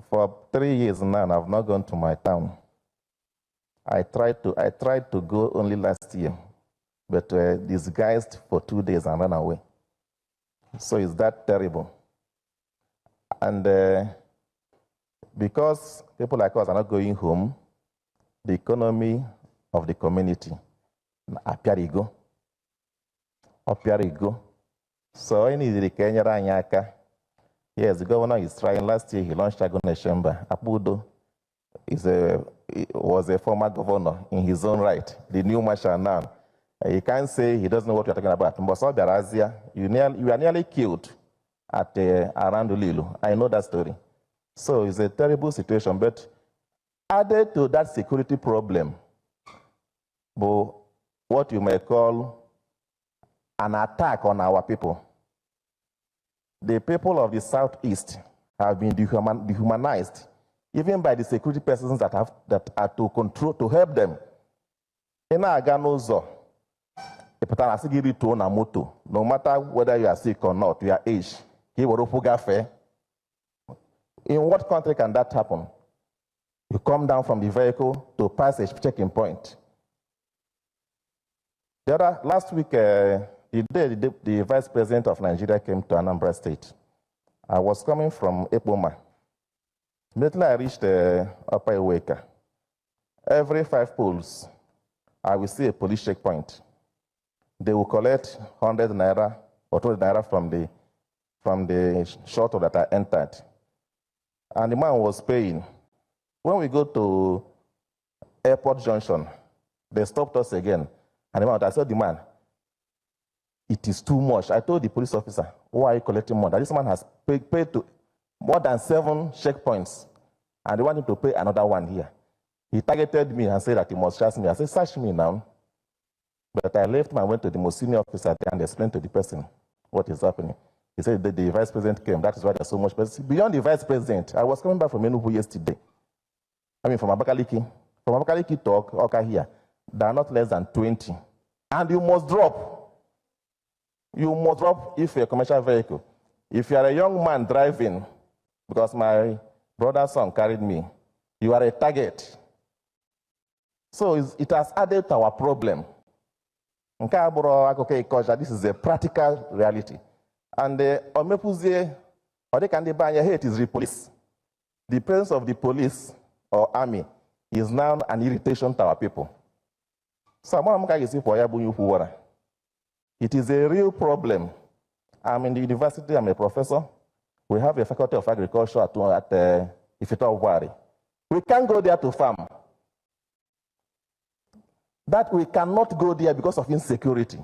For 3 years now, I've not gone to my town. I tried to go only last year, but disguised for 2 days and ran away. So it's that terrible. And because people like us are not going home, the economy of the community appear to go. So I need the Kenya Ranyaka. Yes, the governor is trying. Last year he launched Agone Shemba. Apudo was a former governor in his own right, the new marshal now. You can't say he doesn't know what you're talking about. Mboso Barazia, you are nearly killed at around Lilu. I know that story. So it's a terrible situation, but added to that security problem, but what you may call an attack on our people. The people of the Southeast have been dehumanized, even by the security persons that are to control, to help them. In Aganozo, no matter whether you are sick or not, your age, in what country can that happen? You come down from the vehicle to pass a checking point. Last week, the Vice President of Nigeria came to Anambra State. I was coming from Epoma. Immediately I reached Upper Iweka. Every 5 poles, I will see a police checkpoint. They will collect 100 naira or 20 naira from the shuttle that I entered. And the man was paying. When we go to Airport Junction, they stopped us again. And I said, the man, it is too much. I told the police officer, why are you collecting more? That this man has paid to more than 7 checkpoints, and they want him to pay another one here. He targeted me and said that he must search me. I said, search me now. But I left him and went to the most senior officer there and explained to the person what is happening. He said that the vice president came. That is why there's so much. But beyond the vice president, I was coming back from Enugu yesterday. I mean, from Abakaliki. From Abakaliki to Oka here, there are not less than 20. And you must drop. You must drop if you're a commercial vehicle. If you are a young man driving, because my brother's son carried me, you are a target. So it has added to our problem. This is a practical reality. And Omepuzie, or they can hate is the police. The presence of the police or army is now an irritation to our people. So it is a real problem. I'm in the university, I'm a professor. We have a faculty of agriculture at Ifito. We can't go there to farm. That we cannot go there because of insecurity.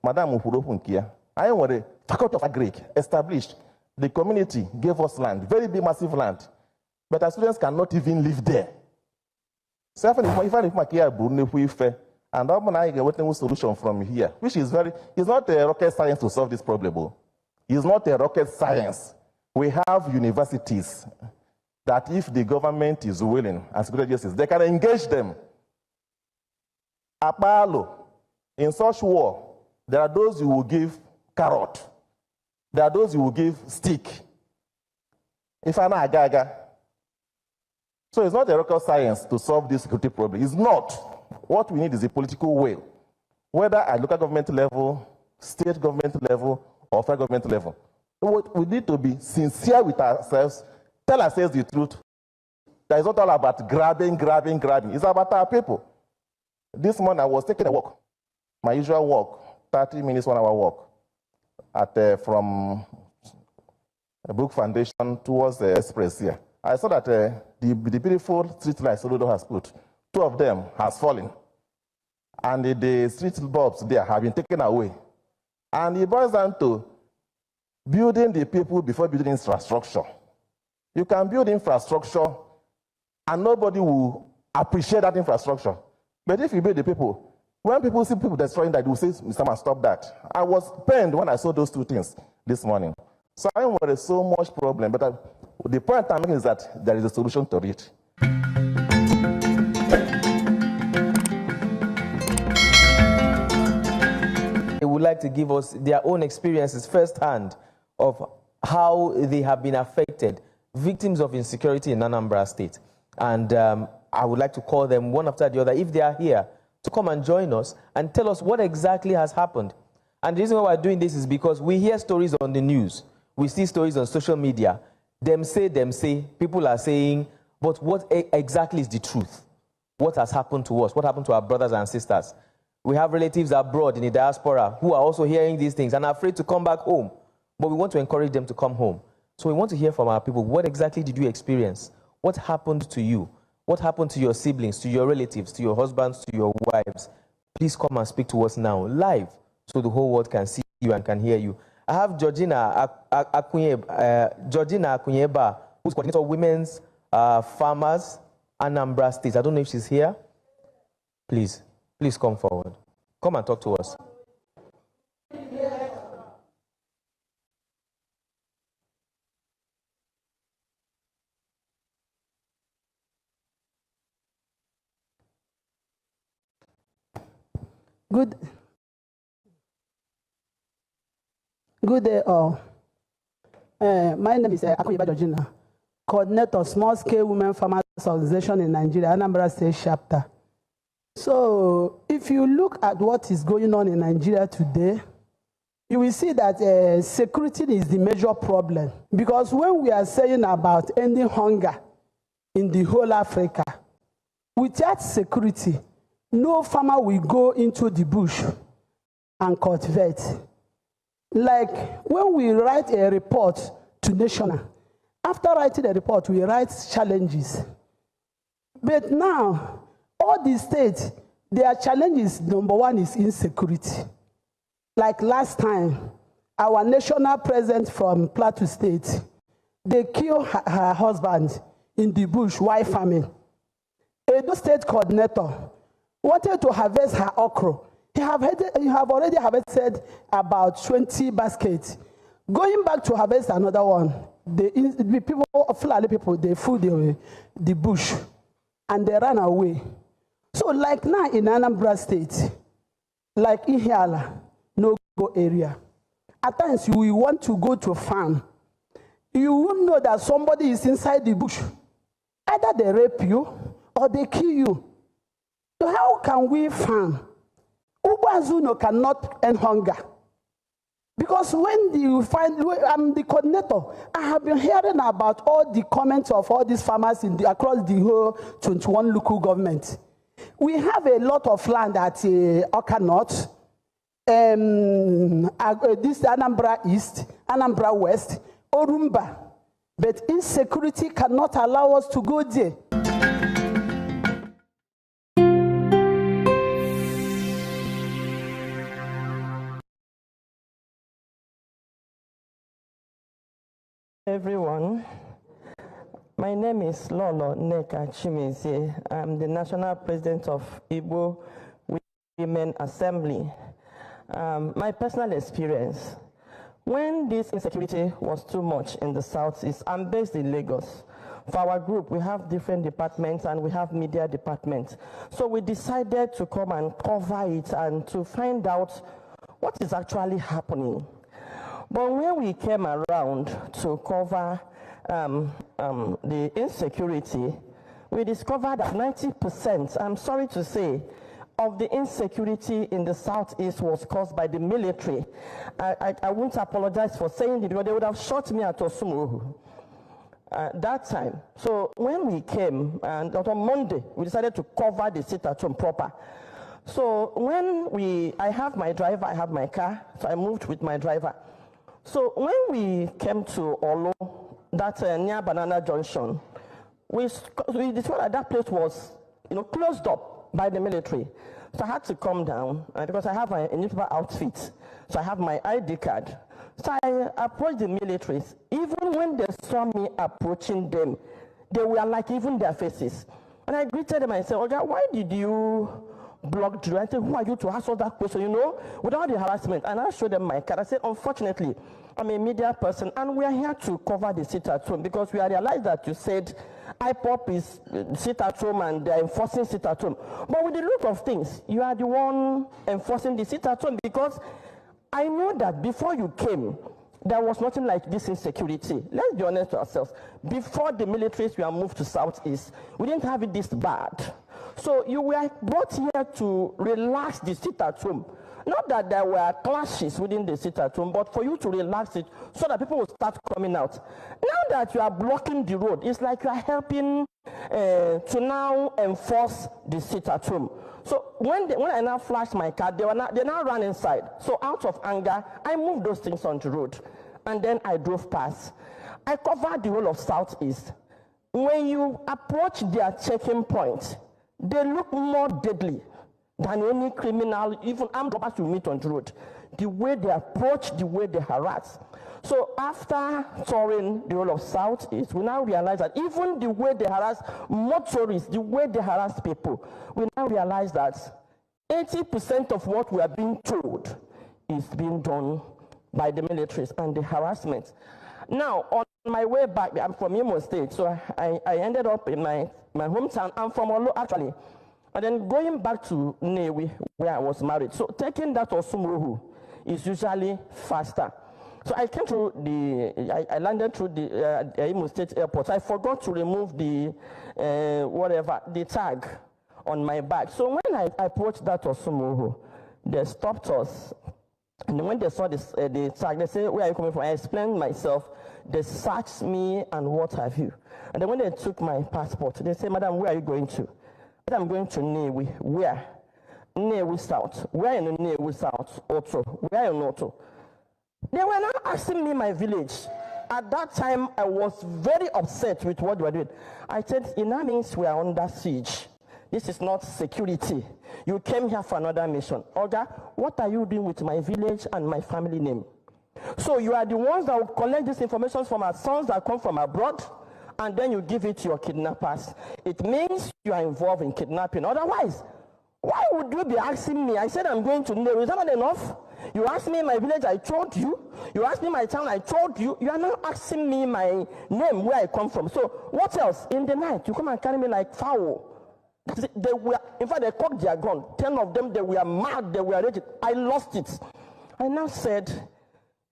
Madam Ufurofunkia, I am a faculty of agric established. The community gave us land, very big, massive land. But our students cannot even live there. So if and I'm getting a solution from here, which is it's not a rocket science to solve this problem. It's not a rocket science. We have universities that if the government is willing, and security agencies, they can engage them. Apalo, in such war, there are those who will give carrot. There are those who will give stick. If I'm not a gaga. So it's not a rocket science to solve this security problem. It's not. What we need is a political will, whether at local government level, state government level, or federal government level. We need to be sincere with ourselves, tell ourselves the truth. That it's not all about grabbing. It's about our people. This morning I was taking a walk, my usual walk, 30 minutes, 1 hour walk, from Brook Foundation towards the Express here. I saw that the beautiful street lights Soludo has put, 2 of them has fallen. And the street bulbs there have been taken away. And it boils down to building the people before building infrastructure. You can build infrastructure and nobody will appreciate that infrastructure. But if you build the people, when people see people destroying that, they will say, Mr. Man, stop that. I was pained when I saw those 2 things this morning. So I know there is so much problem, but the point I'm making is that there is a solution to it. They would like to give us their own experiences firsthand of how they have been affected victims of insecurity in Anambra State. And I would like to call them one after the other, if they are here, to come and join us and tell us what exactly has happened. And the reason why we're doing this is because we hear stories on the news. We see stories on social media. Them say, people are saying, but what exactly is the truth? What has happened to us? What happened to our brothers and sisters? We have relatives abroad in the diaspora who are also hearing these things and are afraid to come back home. But we want to encourage them to come home. So we want to hear from our people. What exactly did you experience? What happened to you? What happened to your siblings, to your relatives, to your husbands, to your wives? Please come and speak to us now, live, so the whole world can see you and can hear you. I have Georgina Akunyeba, who's coordinator of Women's Farmers, Anambra State. I don't know if she's here. Please come forward. Come and talk to us. Good day all. My name is Akunyeba Georgina, coordinator Small Scale Women Farmers Organization in Nigeria, Anambra State chapter. So if you look at what is going on in Nigeria today, you will see that security is the major problem. Because when we are saying about ending hunger in the whole Africa, without security, no farmer will go into the bush and cultivate. Like when we write a report to National, after writing a report, we write challenges. But now, all the states, their challenges, number one is insecurity. Like last time, our national president from Plateau State, they killed her husband in the bush while farming. Edo State coordinator wanted to harvest her okra. He have already harvested about 20 baskets. Going back to harvest another one, the people, Fulani people, they flew the bush and they ran away. So like now in Anambra State, like in Hiala, no-go area, at times you want to go to a farm, you won't know that somebody is inside the bush. Either they rape you or they kill you. So how can we farm? Ubazuno cannot end hunger. Because when you find, I'm the coordinator, I have been hearing about all the comments of all these farmers across the whole 21 local government. We have a lot of land at Oka North, this Anambra East, Anambra West, Orumba. But insecurity cannot allow us to go there. Everyone, my name is Lolo Neka Chimezie. I'm the National President of Igbo Women Assembly. My personal experience, when this insecurity was too much in the Southeast, I'm based in Lagos. For our group, we have different departments and we have media departments. So we decided to come and cover it and to find out what is actually happening. But when we came around to cover the insecurity, we discovered that 90%, I'm sorry to say, of the insecurity in the Southeast was caused by the military. I won't apologize for saying it because they would have shot me at Osumu that time. So when we came, and on Monday, we decided to cover the sit-at-home proper. So when I have my driver, I have my car, so I moved with my driver. So when we came to Olo, that near Banana Junction, we discovered that place was, closed up by the military. So I had to come down because I have a newspaper outfit. So I have my ID card. So I approached the militaries. Even when they saw me approaching them, they were like even their faces. And I greeted them and I said, Oga, why did you block Drew? I said, who are you to ask all that question, without the harassment? And I showed them my card. I said, unfortunately, I'm a media person, and we are here to cover the sit-at-home because we realized that you said IPOP is sit-at-home and they're enforcing sit-at-home. But with the look of things, you are the one enforcing the sit-at-home because I know that before you came, there was nothing like this insecurity. Let's be honest to ourselves. Before the militaries were moved to Southeast, we didn't have it this bad. So you were brought here to relax the sit at home. Not that there were clashes within the sit at home, but for you to relax it so that people will start coming out. Now that you are blocking the road, it's like you are helping to now enforce the sit at home. So when I now flashed my car, they now ran inside. So out of anger, I moved those things on the road. And then I drove past. I covered the whole of Southeast. When you approach their checking point, they look more deadly than any criminal, even armed robbers you meet on the road. The way they approach, the way they harass. So after touring the whole of Southeast, we now realize that even the way they harass motorists, the way they harass people, we now realize that 80% of what we are being told is being done by the militaries and the harassment. Now, on my way back, I'm from Imo State, so I ended up in my hometown. I'm from Olo, actually. And then going back to Nnewi, where I was married. So taking that Osumuruhu is usually faster. So I came through I landed through the Imo State airport. I forgot to remove the tag on my bag. So when I approached that Osumuruhu, they stopped us. And when they saw this, the tag, they said, "Where are you coming from?" I explained myself. They searched me and what have you. And then when they took my passport, they said, "Madam, where are you going to?" I said, "I'm going to Nnewi." "Where?" "Nnewi South." "Where in Nnewi South?" "Oto." "Where in Oto?" They were now asking me my village. At that time, I was very upset with what they were doing. I said, "It now means we are under siege. This is not security. You came here for another mission. Oga, what are you doing with my village and my family name? So you are the ones that will collect this information from our sons that come from abroad, and then you give it to your kidnappers. It means you are involved in kidnapping. Otherwise, why would you be asking me?" I said, "I'm going to Nnewi." Is that not enough? You asked me my village, I told you. You asked me my town, I told you. You are now asking me my name, where I come from. So what else? In the night, you come and carry me like fowl. They were, in fact, they cocked their gun. 10 of them, they were mad, they were raging. I lost it. I now said,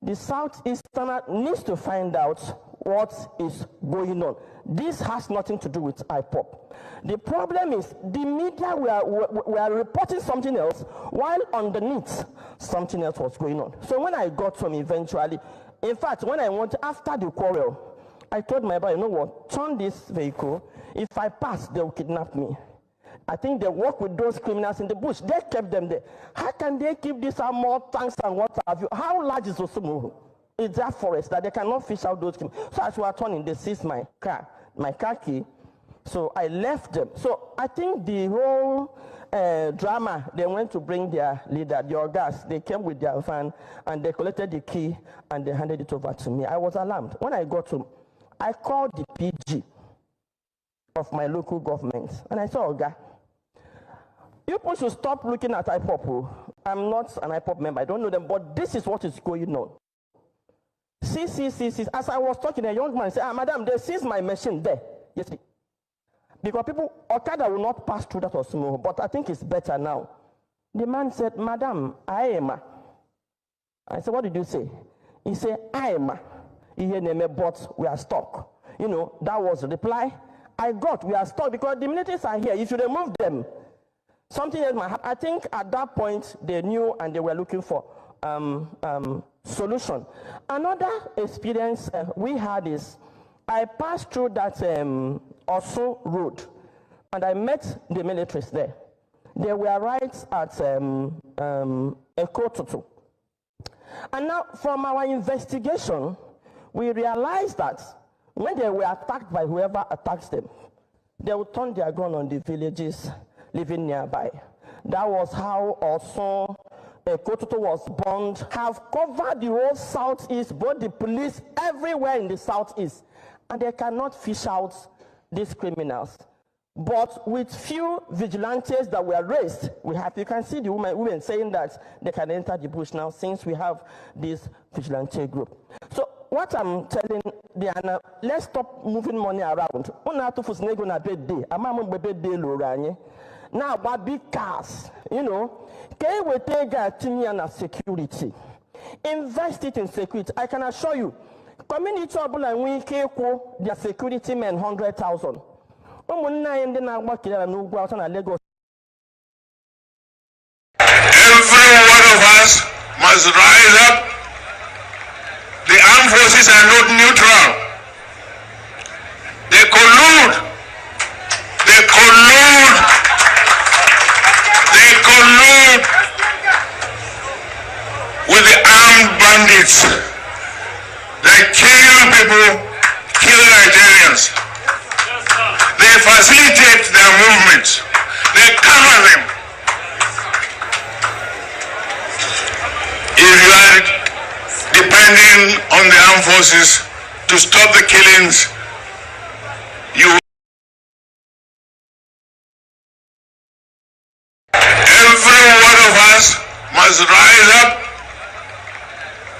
the Southeasterner needs to find out what is going on. This has nothing to do with IPOP. The problem is the media were reporting something else, while underneath something else was going on. So when I got home eventually, in fact, when I went after the quarrel, I told my brother, "You know what, turn this vehicle. If I pass, they will kidnap me." I think they work with those criminals in the bush. They kept them there. How can they keep these armor tanks and what have you? How large is Osumuruhu? It's that forest that they cannot fish out those criminals. So as we were turning, they seized my car key. So I left them. So I think the whole drama, they went to bring their leader, the Ogas. They came with their van and they collected the key and they handed it over to me. I was alarmed. When I got home, I called the PG of my local government and I said, "Oga, people should stop looking at IPOP. I'm not an IPOP member. I don't know them, but this is what is going on. See. As I was talking, a young man said, "Madam, they seized my machine there." Yes, because people, Okada will not pass through that Osumuruhu, but I think it's better now. The man said, "Madam, I am." I said, "What did you say?" He said, "I am. But we are stuck." You know, that was the reply I got. We are stuck because the militaries are here. You should remove them. Something else might happen. I think at that point they knew and they were looking for solution. Another experience we had is I passed through that Osun road and I met the militaries there. They were right at Ekotutu. And now from our investigation, we realized that when they were attacked by whoever attacks them, they would turn their gun on the villages living nearby. That was how also Ekotutu was bombed. Have covered the whole Southeast, both the police everywhere in the Southeast, and they cannot fish out these criminals. But with few vigilantes that were raised, you can see the women saying that they can enter the bush now since we have this vigilante group. So what I'm telling Diana, let's stop moving money around. Now, but big cars, you know, can we take a security? Invest it in security. I can assure you, community ọbụla nwee ike ịkwụ their security men 100,000. Ụmụnne anyị ndị na-agba kiri n'ugwu Awụsa na Lagos. Every one of us must rise up. The armed forces are not neutral. They collude. They collude. They collude with the armed bandits. They kill people, kill Nigerians. They facilitate their movements. They cover them. If you are depending on the armed forces to stop the killings, you every one of us must rise up.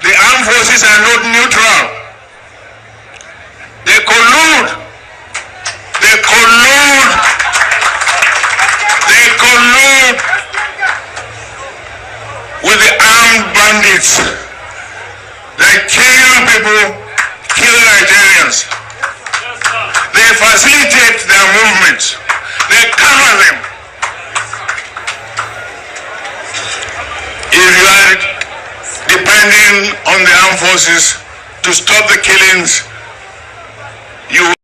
The armed forces are not neutral. They collude. They collude. They collude with the armed bandits. They kill people, kill Nigerians. They facilitate their movements. They cover them. If you are depending on the armed forces to stop the killings, you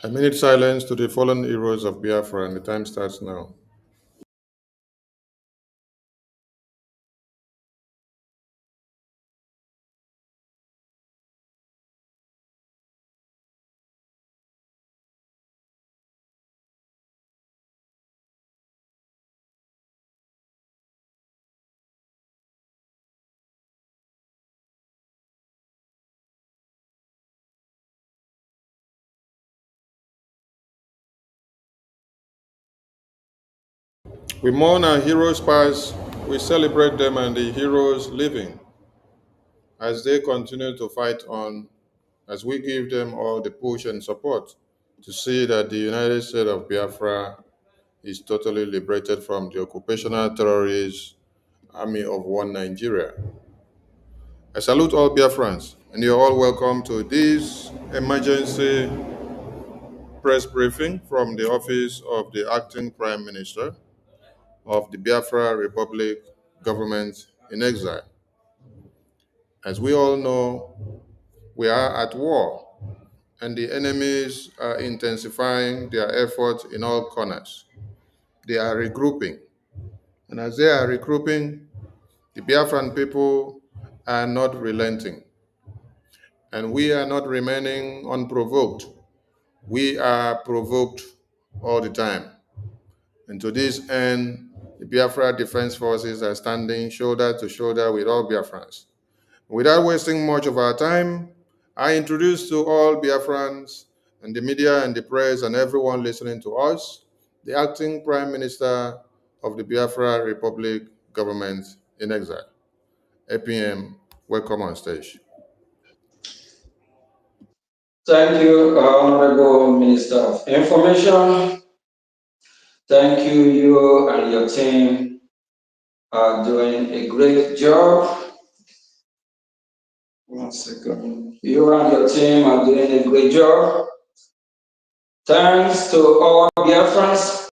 A minute silence to the fallen heroes of Biafra, and the time starts now. We mourn our heroes past, we celebrate them and the heroes living as they continue to fight on, as we give them all the push and support to see that the United States of Biafra is totally liberated from the occupational terrorist army of one Nigeria. I salute all Biafrans, and you're all welcome to this emergency press briefing from the office of the Acting Prime Minister of the Biafra Republic government in exile. As we all know, we are at war, and the enemies are intensifying their efforts in all corners. They are regrouping, and as they are regrouping, the Biafran people are not relenting, and we are not remaining unprovoked. We are provoked all the time. And to this end, the Biafra Defense Forces are standing shoulder to shoulder with all Biafrans. Without wasting much of our time, I introduce to all Biafrans and the media and the press and everyone listening to us, the Acting Prime Minister of the Biafra Republic government in exile. APM, welcome on stage. Thank you, Honorable Minister of Information. Thank you, you and your team are doing a great job. One second. You and your team are doing a great job. Thanks to all Biafrans.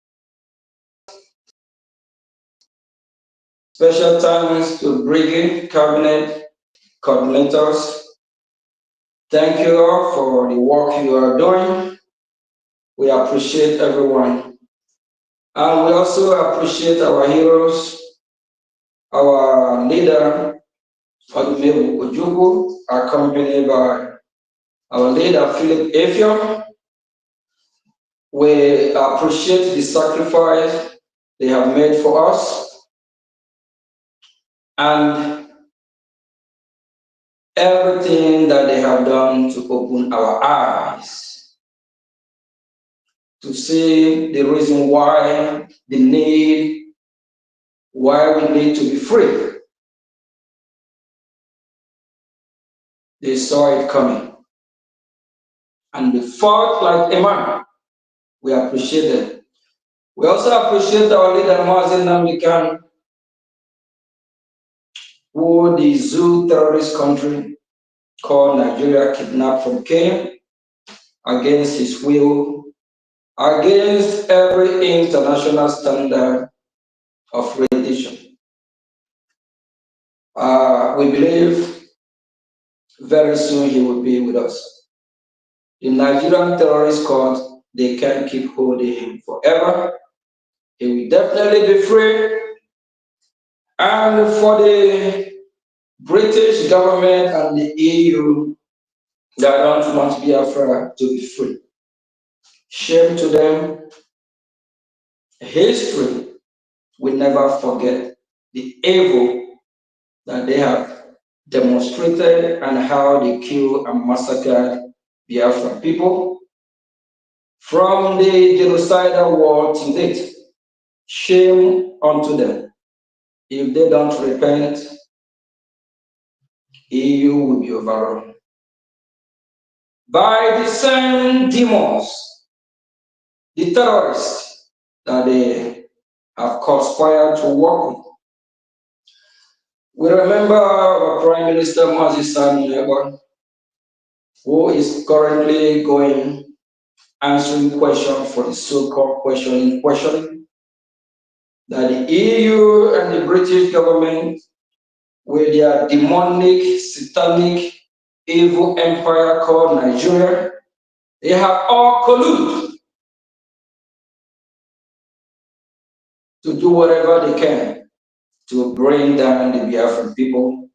Special thanks to Brgie Cabinet coordinators. Thank you all for the work you are doing. We appreciate everyone. And we also appreciate our heroes, our leader, Mbing Ojukwu, accompanied by our leader, Philip Efion. We appreciate the sacrifice they have made for us and everything that they have done to open our eyes, to see the reason why, the need, why we need to be free. They saw it coming and they fought like a man. We appreciate them. We also appreciate our leader, Mazi Namikan, who the zoo terrorist country called Nigeria kidnapped from Kenya against his will, against every international standard of rendition. We believe very soon he will be with us. The Nigerian terrorist court, they can't keep holding him forever. He will definitely be free. And for the British government and the EU that don't want Biafra to be free, shame to them. History will never forget the evil that they have demonstrated and how they killed and massacred Biafran people. From the genocidal war to date, shame unto them. If they don't repent, EU will be overrun by the same demons, the terrorists that they have conspired to work with. We remember our Prime Minister Mazi Sani, who is currently answering questions for the so-called questioning, that the EU and the British government, with their demonic, satanic, evil empire called Nigeria, They have all colluded to do whatever they can to bring down the Biafran people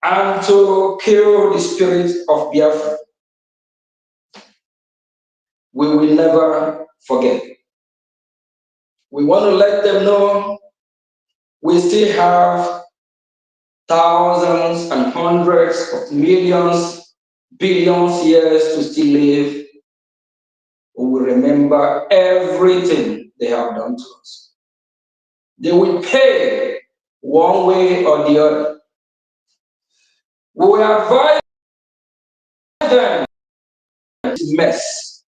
and to kill the spirit of Biafra. We will never forget. We want to let them know we still have thousands and hundreds of millions, billions years to still live. We will remember everything they have done to us. They will pay one way or the other. We will advise them to mess,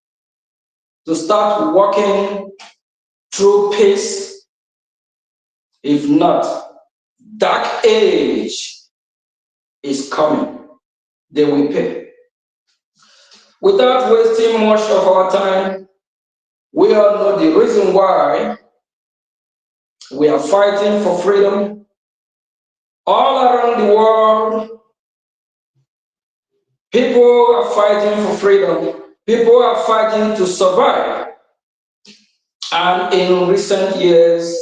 to start walking through peace. If not, dark age is coming. They will pay. Without wasting much of our time, we all know the reason why we are fighting for freedom. All around the world, people are fighting for freedom. People are fighting to survive. And in recent years,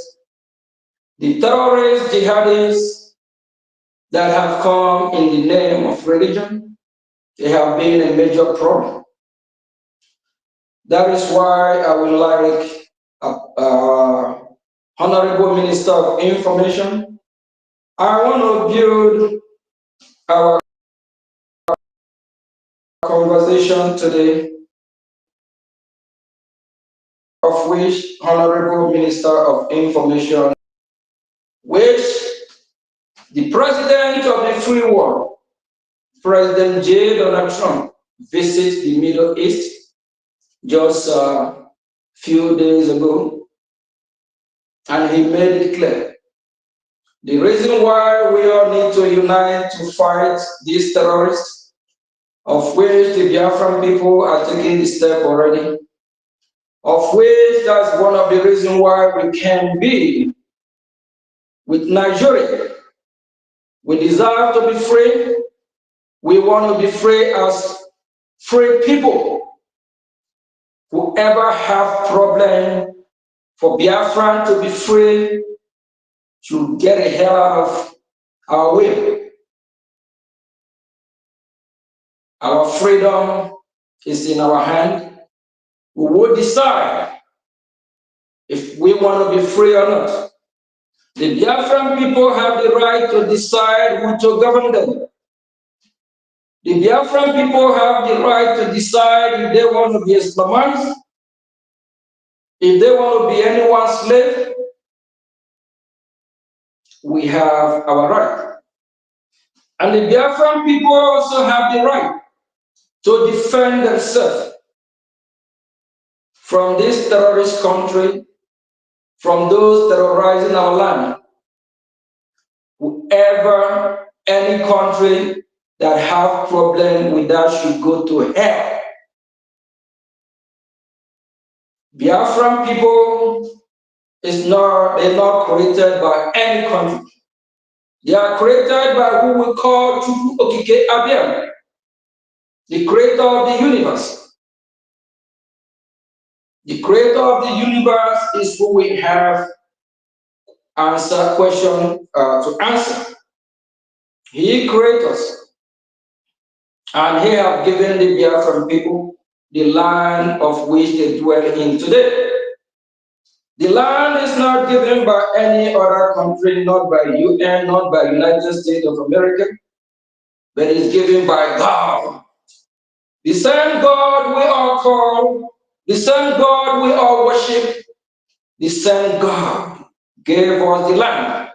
the terrorist jihadists that have come in the name of religion, they have been a major problem. That is why I would like Honorable Minister of Information, I want to build our conversation today, of which Honorable Minister of Information, which the President of the free world, President J. Donald Trump, visits the Middle East just a few days ago, and he made it clear. The reason why we all need to unite to fight these terrorists, of which the Biafran people are taking the step already, of which that's one of the reasons why we can be with Nigeria. We desire to be free. We want to be free as free people. Whoever have problem for Biafran to be free should get a hell out of our way. Our freedom is in our hand. We will decide if we want to be free or not. The Biafran people have the right to decide who to govern them. The Biafran people have the right to decide if they want to be Islamized, if they want to be anyone's slave. We have our right. And the Biafran people also have the right to defend themselves from this terrorist country, from those terrorizing our land. Whoever, any country that have problem with that should go to hell. Biafran people they're not created by any country. They are created by who we call Chukwu Okike Abia, the creator of the universe. The creator of the universe is who we have question to answer. He created us, and he has given the Biafran people the land of which they dwell in today. The land is not given by any other country, not by UN, not by United States of America, but it's given by God. The same God we all call, the same God we all worship, the same God gave us the land.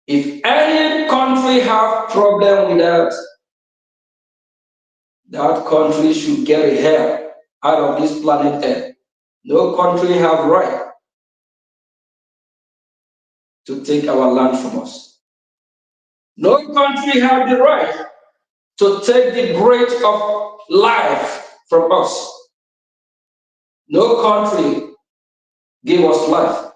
If any country have problem with that country should get a hell out of this planet Earth. No country have right to take our land from us. No country have the right to take the breath of life from us. No country give us life.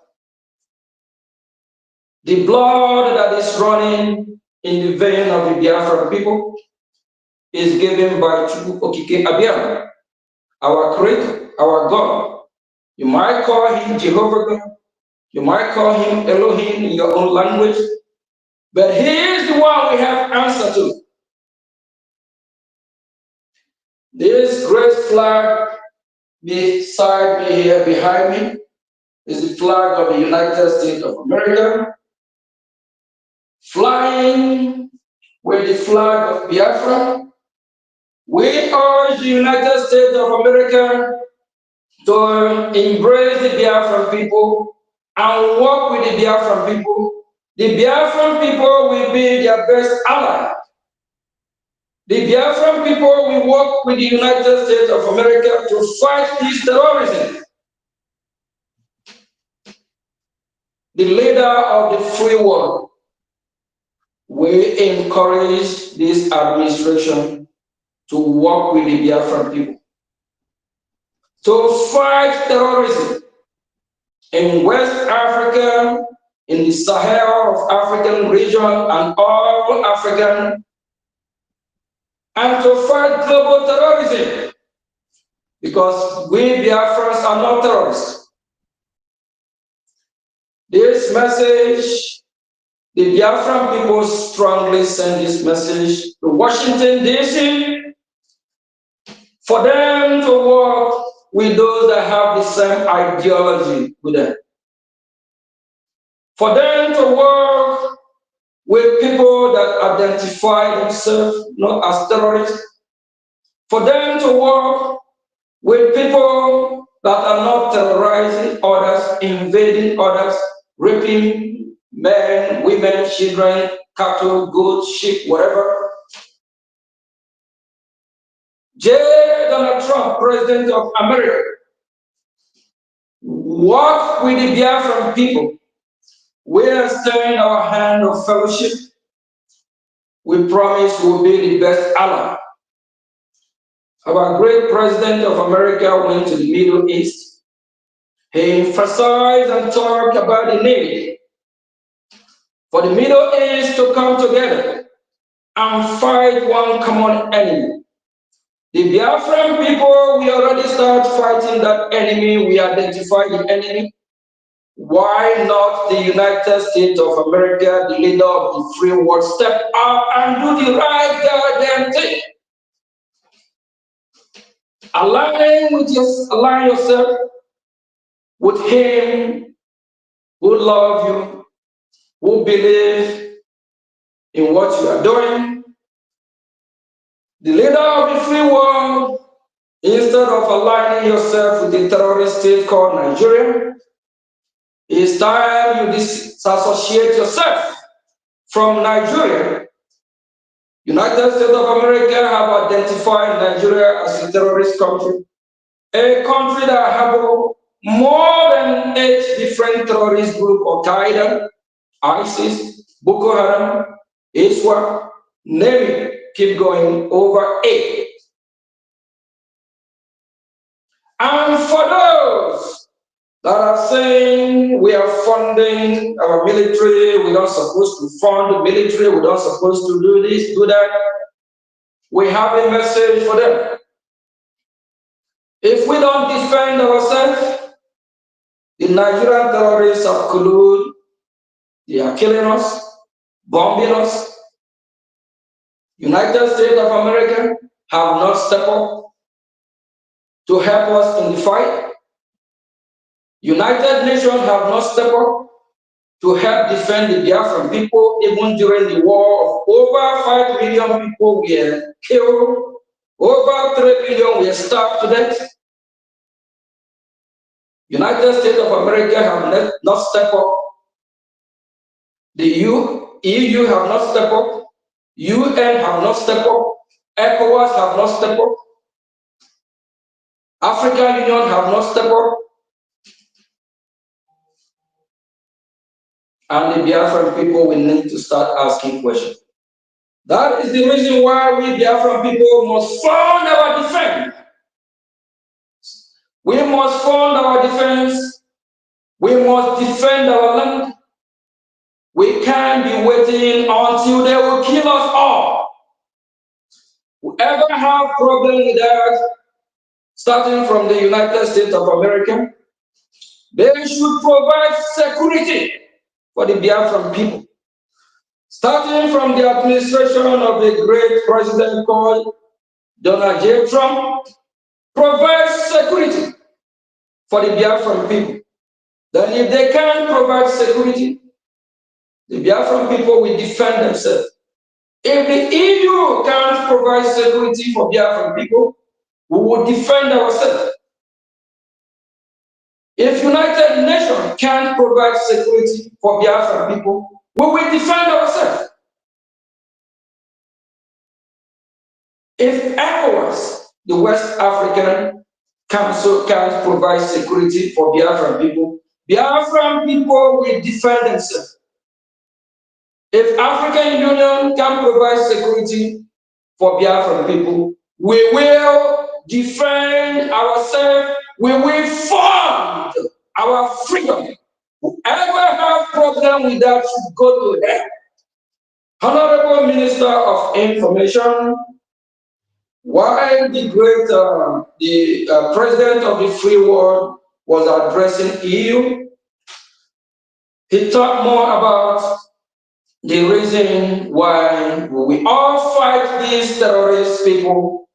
The blood that is running in the vein of the Biafran people is given by Chukwu Okike Abia. our Creator, our God. You might call him Jehovah God. You might call him Elohim in your own language. But he is the one we have answer to. This great flag beside me here, behind me, is the flag of the United States of America, flying with the flag of Biafra. We urge the United States of America to embrace the Biafran people and work with the Biafran people. The Biafran people will be their best ally. The Biafran people will work with the United States of America to fight this terrorism. The leader of the free world will encourage this administration to work with the Biafran people to fight terrorism in West Africa, in the Sahel of African region and all African, and to fight global terrorism, because we Biafrans are not terrorists. This message, the Biafran people strongly send this message to Washington, D.C., for them to work with those that have the same ideology with them. For them to work with people that identify themselves not as terrorists. For them to work with people that are not terrorizing others, invading others, raping men, women, children, cattle, goats, sheep, whatever. Donald Trump, President of America, work with the Biafran people. We extend our hand of fellowship. We promise we'll be the best ally. Our great President of America went to the Middle East. He emphasized and talked about the need for the Middle East to come together and fight one common enemy. The Biafran people, we already start fighting that enemy. We identify the enemy. Why not the United States of America, the leader of the free world, step up and do the right goddamn thing? Align yourself with him who loves you, who believes in what you are doing. The leader of the free world, instead of aligning yourself with the terrorist state called Nigeria, it's time you disassociate yourself from Nigeria. United States of America have identified Nigeria as a terrorist country, a country that has more than 8 different terrorist groups: Al-Qaeda, ISIS, Boko Haram, ISWA, name it, keep going, over 8. And for those that are saying we are funding our military, we're not supposed to fund the military, we're not supposed to do this, do that, we have a message for them. If we don't defend ourselves, the Nigerian terrorists have colluded. They are killing us, bombing us. United States of America have not stepped up to help us in the fight. United Nations have not stepped up to help defend the Biafran people. Even during the war, over 5 million people were killed, over 3 million were starved to death. United States of America have not stepped up. The EU have not stepped up. UN have not stepped up. ECOWAS have not stepped up. African Union have not stepped up. And the Biafran people will need to start asking questions. That is the reason why we Biafran people must fund our defense. We must fund our defense. We must defend our land. We can't be waiting until they will kill us all. Whoever have problem with that, starting from the United States of America, they should provide security for the Biafran people. Starting from the administration of a great president called Donald J. Trump, provide security for the Biafran people. Then if they can't provide security, the Biafran people will defend themselves. If the EU can't provide security for Biafran people, we will defend ourselves. If United Nations can't provide security for Biafran people, we will defend ourselves. If ECOWAS, the West African Council, can't provide security for Biafran people will defend themselves. If African Union can provide security for Biafran people, we will defend ourselves. We will fund our freedom. Whoever have problem with that should go to hell. Honorable Minister of Information, while the great president of the free world was addressing EU, he talked more about the reason why we all fight these terrorist people.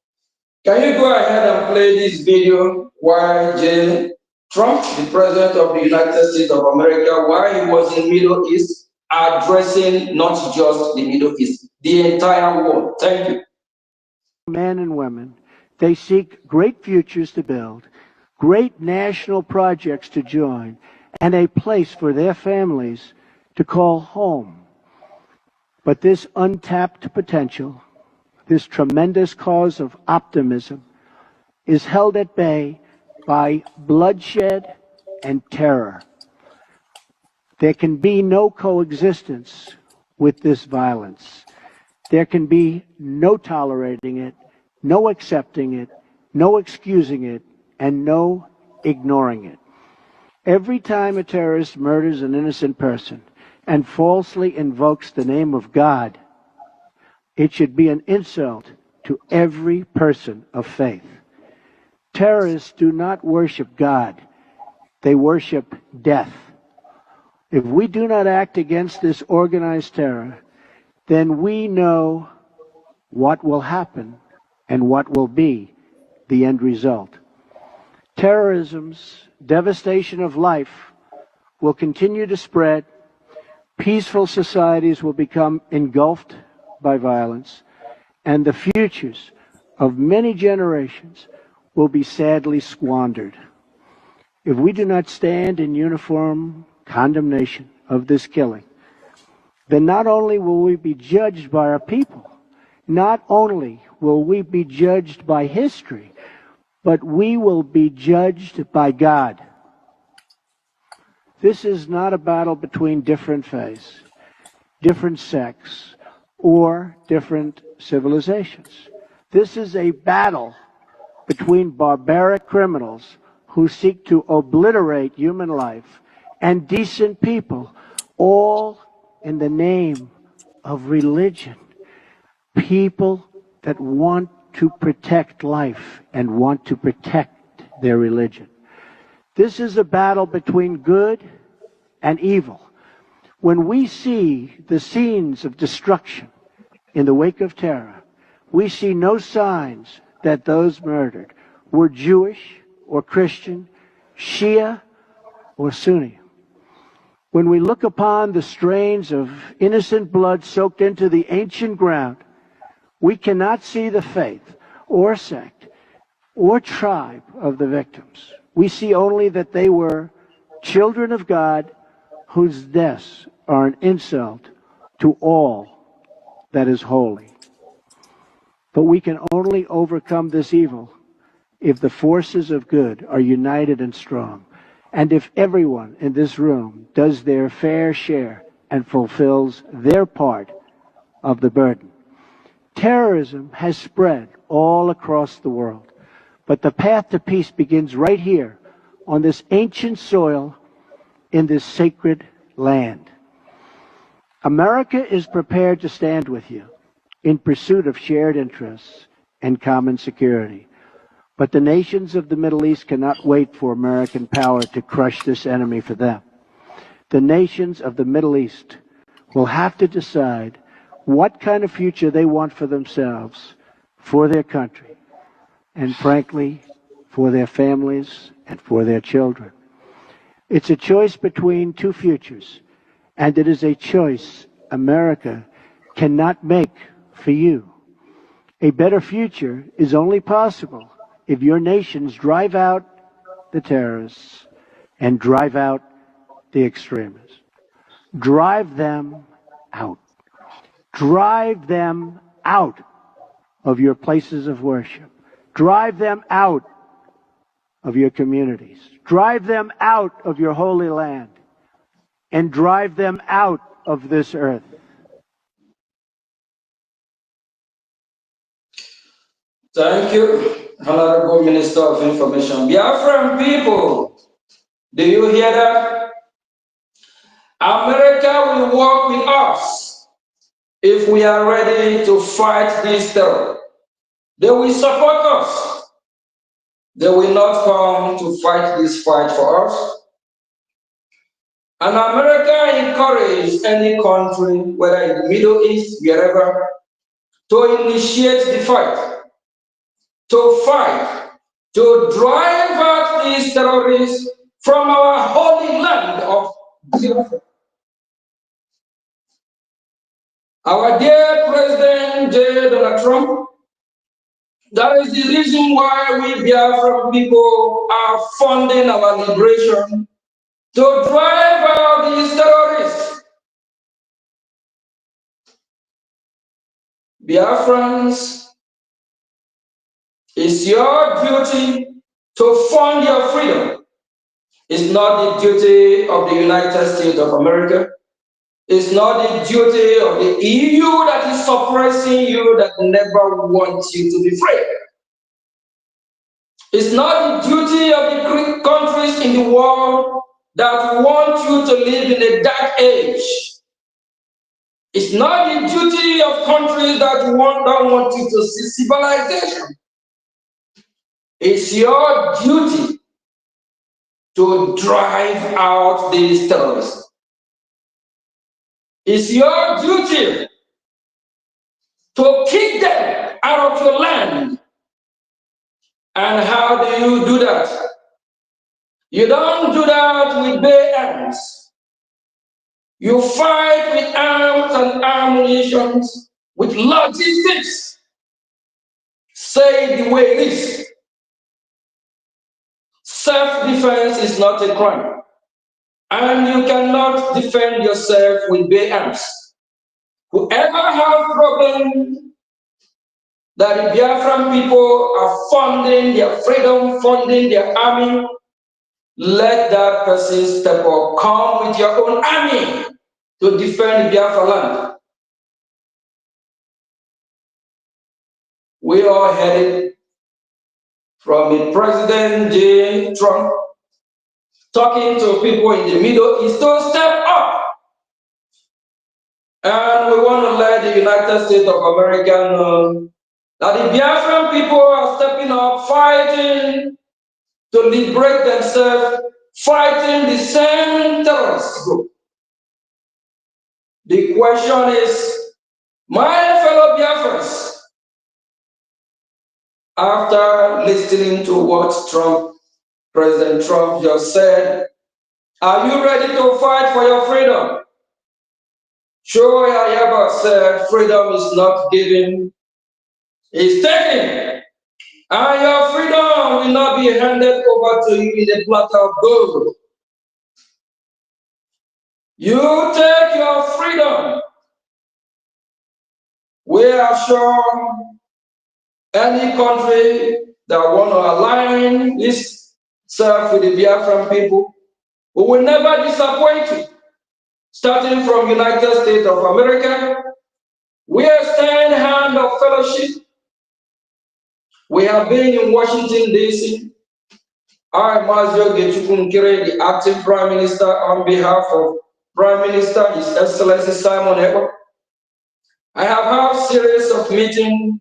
Can you go ahead and play this video why Trump, the president of the United States of America, while he was in Middle East, addressing not just the Middle East, the entire world? Thank you. Men and women, they seek great futures to build, great national projects to join, and a place for their families to call home. But this untapped potential, this tremendous cause of optimism, is held at bay by bloodshed and terror. There can be no coexistence with this violence. There can be no tolerating it, no accepting it, no excusing it, and no ignoring it. Every time a terrorist murders an innocent person and falsely invokes the name of God, it should be an insult to every person of faith. Terrorists do not worship God. They worship death. If we do not act against this organized terror, then we know what will happen and what will be the end result. Terrorism's devastation of life will continue to spread. Peaceful societies will become engulfed by violence, and the futures of many generations will be sadly squandered. If we do not stand in uniform condemnation of this killing, then not only will we be judged by our people, not only will we be judged by history, but we will be judged by God. This is not a battle between different faiths, different sects, or different civilizations. This is a battle between barbaric criminals who seek to obliterate human life and decent people, all in the name of religion. People that want to protect life and want to protect their religion. This is a battle between good and evil. When we see the scenes of destruction in the wake of terror, we see no signs that those murdered were Jewish or Christian, Shia or Sunni. When we look upon the strains of innocent blood soaked into the ancient ground, we cannot see the faith or sect or tribe of the victims. We see only that they were children of God whose deaths are an insult to all that is holy. But we can only overcome this evil if the forces of good are united and strong, and if everyone in this room does their fair share and fulfills their part of the burden. Terrorism has spread all across the world, but the path to peace begins right here on this ancient soil in this sacred land. America is prepared to stand with you in pursuit of shared interests and common security. But the nations of the Middle East cannot wait for American power to crush this enemy for them. The nations of the Middle East will have to decide what kind of future they want for themselves, for their country, and frankly, for their families and for their children. It's a choice between two futures, and it is a choice America cannot make for you. A better future is only possible if your nations drive out the terrorists and drive out the extremists. Drive them out. Drive them out of your places of worship. Drive them out of your communities. Drive them out of your holy land. And drive them out of this earth. Thank you, Honorable Minister of Information. Biafran people, do you hear that? America will work with us if we are ready to fight this terror. They will support us. They will not come to fight this fight for us. And America encourages any country, whether in the Middle East, wherever, to initiate the fight, to fight, to drive out these terrorists from our holy land of Biafra. Our dear President Donald Trump, that is the reason why we Biafran people are funding our liberation, to drive out these terrorists. Biafrans, it's your duty to fund your freedom. It's not the duty of the United States of America. It's not the duty of the EU that is suppressing you, that never wants you to be free. It's not the duty of the countries in the world that want you to live in a dark age. It's not the duty of countries that don't want you to see civilization. It's your duty to drive out these terrorists. It's your duty to kick them out of your land. And how do you do that? You don't do that with bare arms. You fight with arms and ammunition, with logistics. Say it the way it is. Self-defense is not a crime. And you cannot defend yourself with bare arms. Whoever has problem that the Biafran people are funding their freedom, funding their army, let that person step up. Come with your own army to defend Biafra land. We are headed from President Trump talking to people in the Middle East to step up. And we want to let the United States of America know that the Biafran people are stepping up, fighting to liberate themselves, fighting the same terrorist group. The question is, my fellow Biafrans, after listening to what President Trump just said, are you ready to fight for your freedom? Sure, I ever said freedom is not given, it's taken. And your freedom will not be handed over to you in a platter of gold. You take your freedom. We are sure any country that want to align itself with the Biafran people, we will never disappoint you. Starting from United States of America, we extend hand of fellowship. We have been in Washington, D.C. I, Mazio Gechukunkere, the acting Prime Minister, on behalf of Prime Minister, His Excellency Simon Ekpa. I have had a series of meetings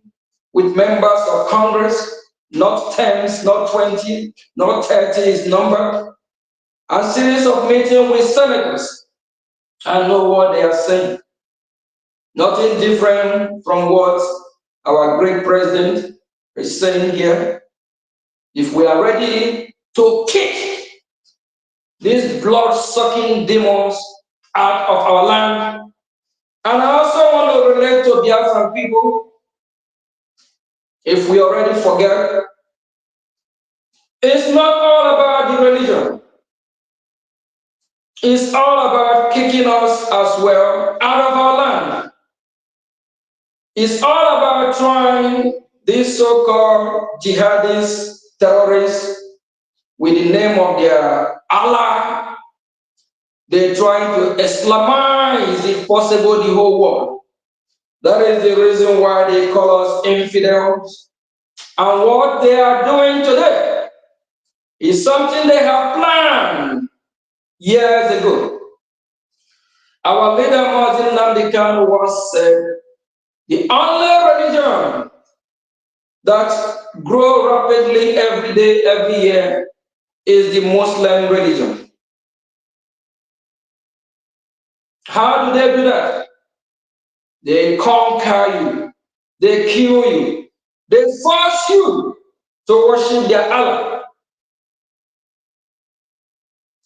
with members of Congress, not not 10s, not 20, not 30 is number. A series of meetings with senators. I know what they are saying. Nothing different from what our great president is saying here. If we are ready to kick these blood-sucking demons out of our land, and I also want to relate to Biafran people, if we already forget, it's not all about the religion. It's all about kicking us as well out of our land. It's all about trying these so-called jihadists, terrorists, with the name of their Allah. They're trying to Islamize, if possible, the whole world. That is the reason why they call us infidels. And what they are doing today is something they have planned years ago. Our leader, Martin Namdekan, once said, the only religion that grows rapidly every day, every year, is the Muslim religion. How do they do that? They conquer you, they kill you, they force you to worship their Allah.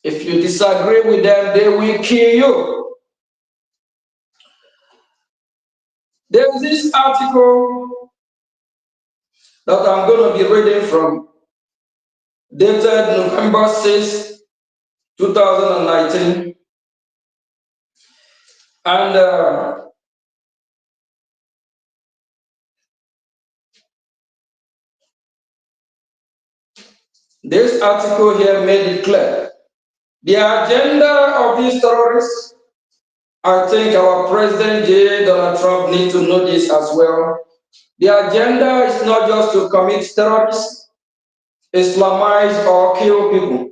If you disagree with them, they will kill you. There is this article that I'm going to be reading from, dated November 6, 2019. And this article here made it clear. The agenda of these terrorists, I think our President Donald Trump needs to know this as well. The agenda is not just to commit terrorism, Islamize or kill people.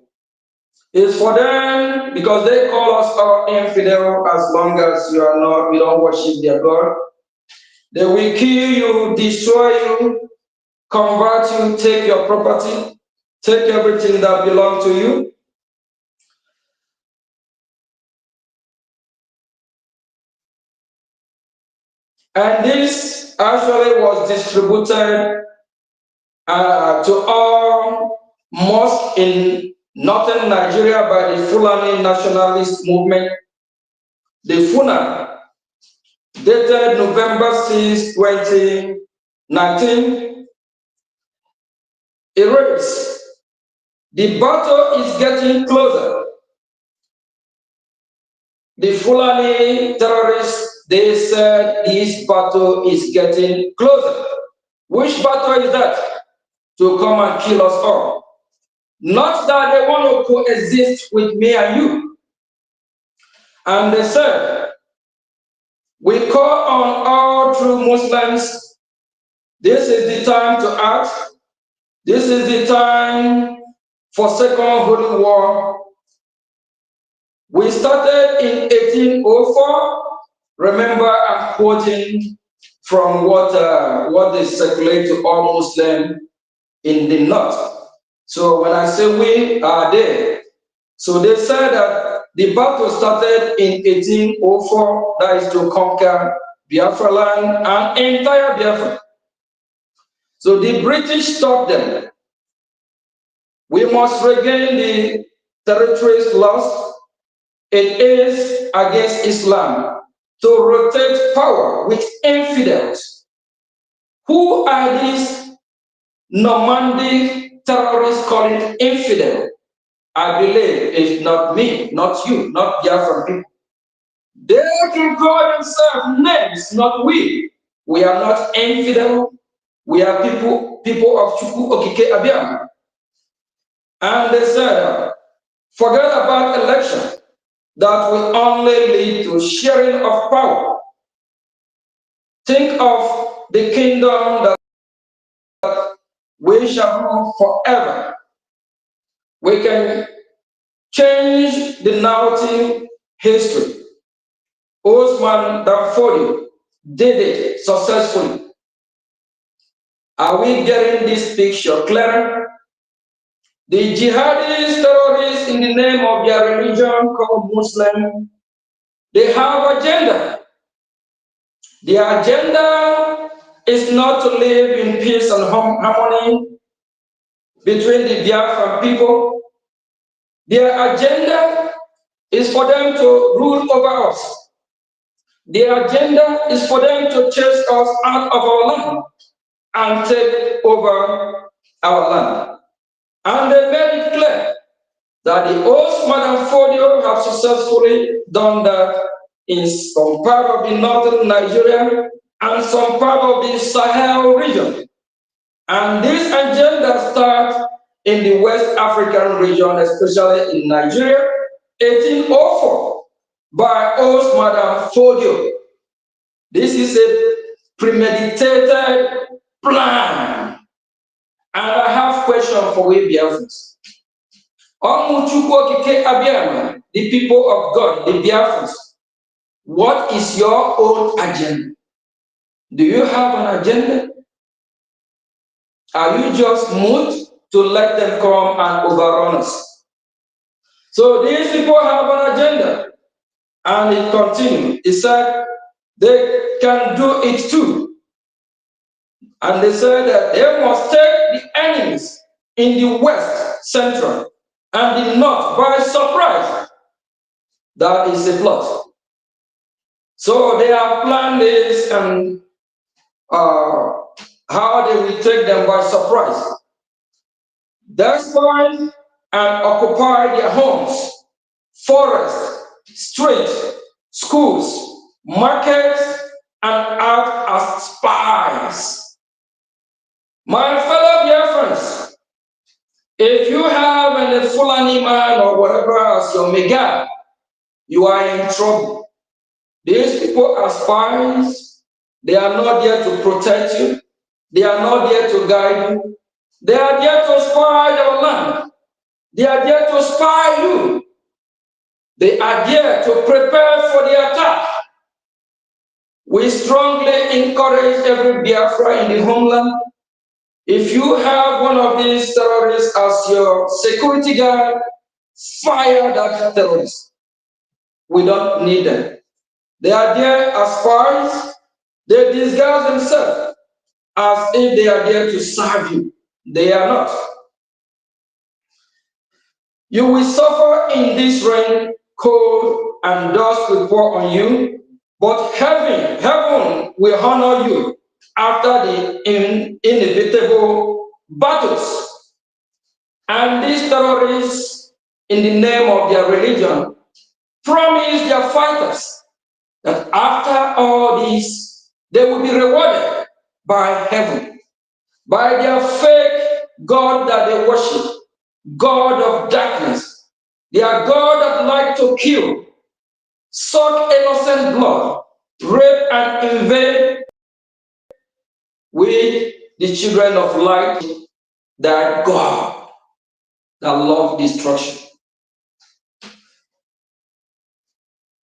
It's for them, because they call us all infidel as long as you are not, we don't worship their God. They will kill you, destroy you, convert you, take your property, take everything that belongs to you. And this actually was distributed to all mosques in northern Nigeria by the Fulani nationalist movement, the FUNA, dated November 6, 2019. It reads, the battle is getting closer. The Fulani terrorists, they said this battle is getting closer. Which battle is that? To come and kill us all. Not that they want to coexist with me and you. And they said, we call on all true Muslims, this is the time to act. This is the time for Second Holy War. We started in 1804. Remember, I'm quoting from what they circulate to all Muslims in the north. So when I say we are there, so they said that the battle started in 1804, that is to conquer Biafra land and entire Biafra. So the British stopped them. We must regain the territories lost. It is against Islam to rotate power with infidels. Who are these Normandy terrorists calling infidel? I believe it's not me, not you, not Biafran people. They can call themselves names, not we. We are not infidel. We are people of Chukwu Okike Abiyam. And they said, forget about election. That will only lead to sharing of power. Think of the kingdom that we shall rule forever. We can change the narrative history. Osman Danfodio did it successfully. Are we getting this picture clearer? The jihadist terrorists in the name of their religion called Muslim, they have agenda. The agenda is not to live in peace and harmony between the Biafran people. Their agenda is for them to rule over us. Their agenda is for them to chase us out of our land and take over our land. And they made it clear that the old Madam Fodio have successfully done that in some part of the northern Nigeria and some part of the Sahel region. And this agenda starts in the West African region, especially in Nigeria, 1804, by old Madam Fodio. This is a premeditated plan. And I have a question for we Biafrans. The people of God, the Biafrans, what is your own agenda? Do you have an agenda? Are you just moved to let them come and overrun us? So these people have an agenda. And it continued. It said they can do it too. And they said that they must take the enemies in the west, central, and the north by surprise. That is a plot. So they have planned this and how they will take them by surprise. Destroy and occupy their homes, forests, streets, schools, markets, and act as spies. My fellow Biafrans, if you have a Fulani man or whatever as your mega, you are in trouble. These people are spies. They are not there to protect you. They are not there to guide you. They are there to spy your land. They are there to spy you. They are there to prepare for the attack. We strongly encourage every Biafra in the homeland. If you have one of these terrorists as your security guard, fire that terrorist. We don't need them. They are there as spies. They disguise themselves as if they are there to serve you. They are not. You will suffer in this rain, cold, and dust will pour on you, but heaven will honor you after the inevitable battles. And these terrorists, in the name of their religion, promise their fighters that after all this, they will be rewarded by heaven, by their fake God that they worship, God of darkness. They are God that like to kill, suck innocent blood, rape and invade with the children of light, that God that love destruction.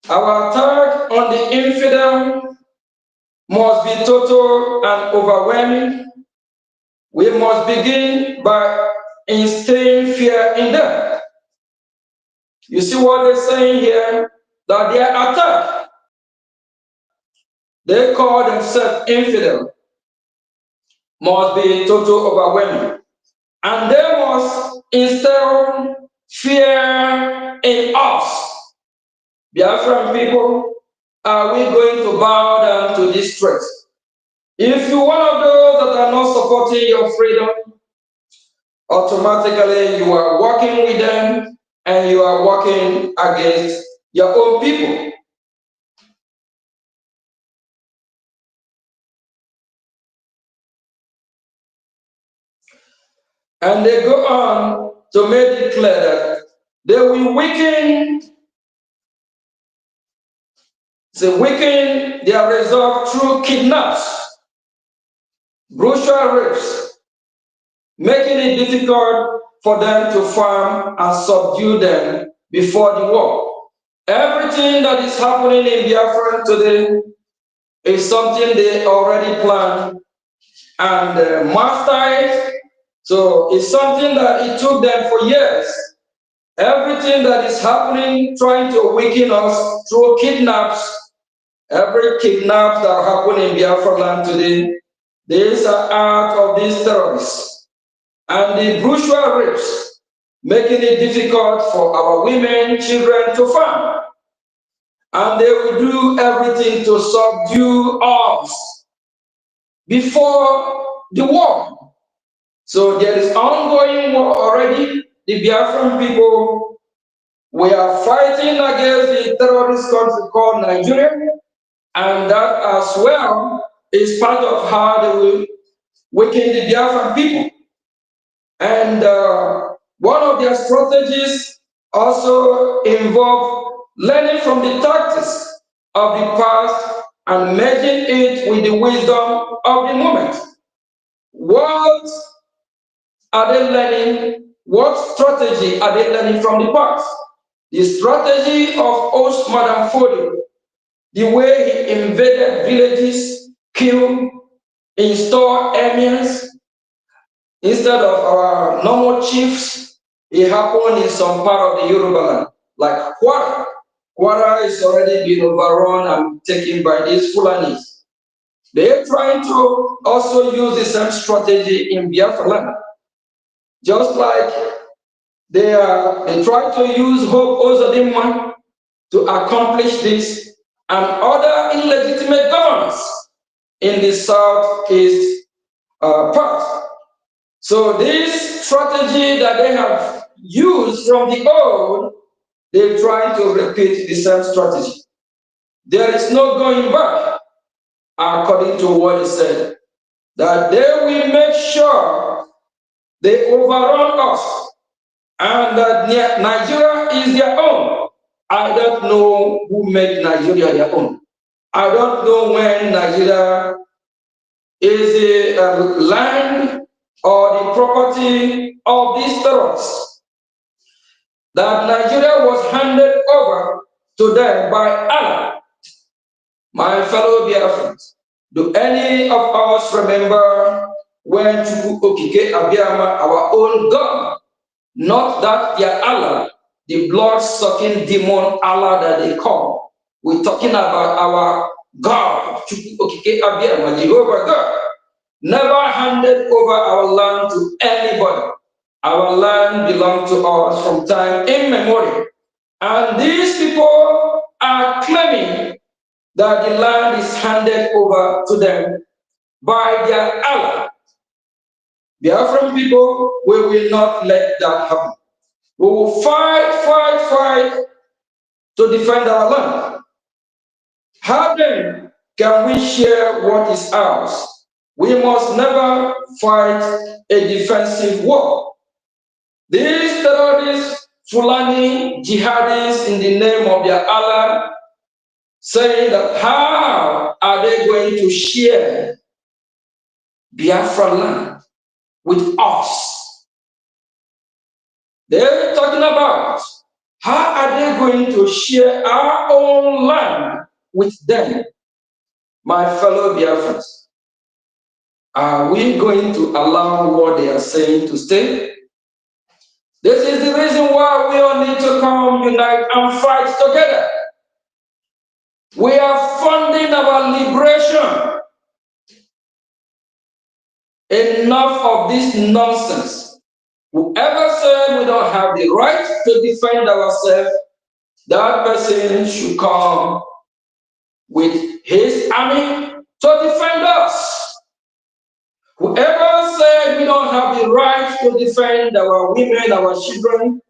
Our attack on the infidel must be total and overwhelming. We must begin by instilling fear in them. You see what they're saying here? That their attack, they call themselves infidel, must be total overwhelming. And they must instill fear in us. Biafran people, are we going to bow down to this threat? If you're one of those that are not supporting your freedom, automatically you are working with them and you are working against your own people. And they go on to make it clear that they will weaken their resolve through kidnaps, brutal rapes, making it difficult for them to farm and subdue them before the war. Everything that is happening in Biafra today is something they already planned and master it. So it's something that it took them for years. Everything that is happening, trying to weaken us through kidnaps, every kidnap that happened in Biafra land today, these are out of these terrorists. And the brutal rapes, making it difficult for our women, children to farm. And they will do everything to subdue us before the war. So there is ongoing war already. The Biafran people, we are fighting against the terrorist country called Nigeria, and that as well is part of how they will weaken the Biafran people. And one of their strategies also involve learning from the tactics of the past and merging it with the wisdom of the moment. What are they learning? What strategy are they learning from the past? The strategy of Host Madam Fodio, the way he invaded villages, killed, installed emirs, instead of our normal chiefs, it happened in some part of the Yoruba land, like Kwara. Kwara is already been overrun and taken by these Fulanis. They are trying to also use the same strategy in Biafra land. Just like they try to use Hope Ozodinma to accomplish this and other illegitimate governors in the southeast part. So this strategy that they have used from the old, they're trying to repeat the same strategy. There is no going back, according to what he said, that they will make sure they overrun us and that Nigeria is their own. I don't know who made Nigeria their own. I don't know when Nigeria is a land or the property of these terrorists. That Nigeria was handed over to them by Allah. My fellow Biafrans, do any of us remember when Chukwu Okike Abiyama, our own God, not that their Allah, the blood-sucking demon Allah that they call. We're talking about our God, Chukwu Okike Abiyama, Jehovah God, never handed over our land to anybody. Our land belonged to us from time immemorial. And these people are claiming that the land is handed over to them by their Allah. Biafran people, we will not let that happen. We will fight to defend our land. How then can we share what is ours? We must never fight a defensive war. These terrorists, Fulani jihadists in the name of their Allah, saying that how are they going to share Biafra land with us? They're talking about how are they going to share our own land with them? My fellow Biafrans, are we going to allow what they are saying to stay? This is the reason why we all need to come, unite, and fight together. We are funding our liberation. Enough of this nonsense. Whoever said we don't have the right to defend ourselves, that person should come with his army to defend us. Whoever said we don't have the right to defend our women, our children,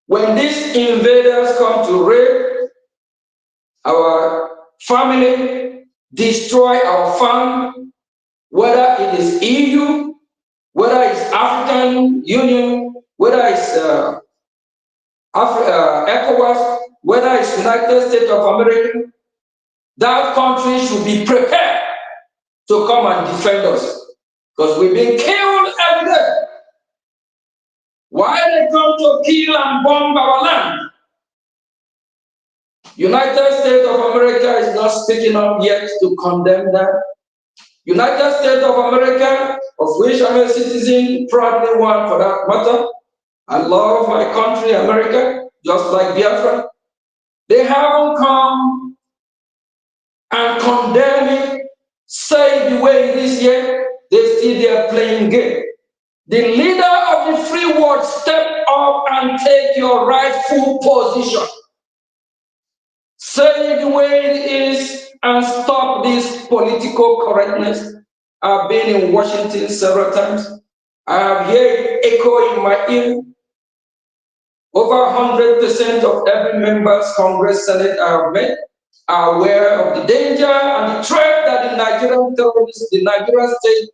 when these invaders come to rape our family, destroy our farm, whether it is EU, whether it's African Union, whether it's ECOWAS, whether it's United States of America, that country should be prepared to come and defend us. Because we've been killed every day. Why they come to kill and bomb our land? United States of America is not speaking up yet to condemn that. United States of America, of which I'm a citizen, proudly one for that matter. I love my country, America, just like Biafra. They haven't come and condemn it, say the way it is yet. They see they're playing game. The leader of the free world, step up and take your rightful position. Say it the way it is and stop this political correctness. I've been in Washington several times. I have heard it echo in my ear. Over 100% of every member's Congress, Senate I have met are aware of the danger and the threat that the Nigerian terrorists, the Nigerian state,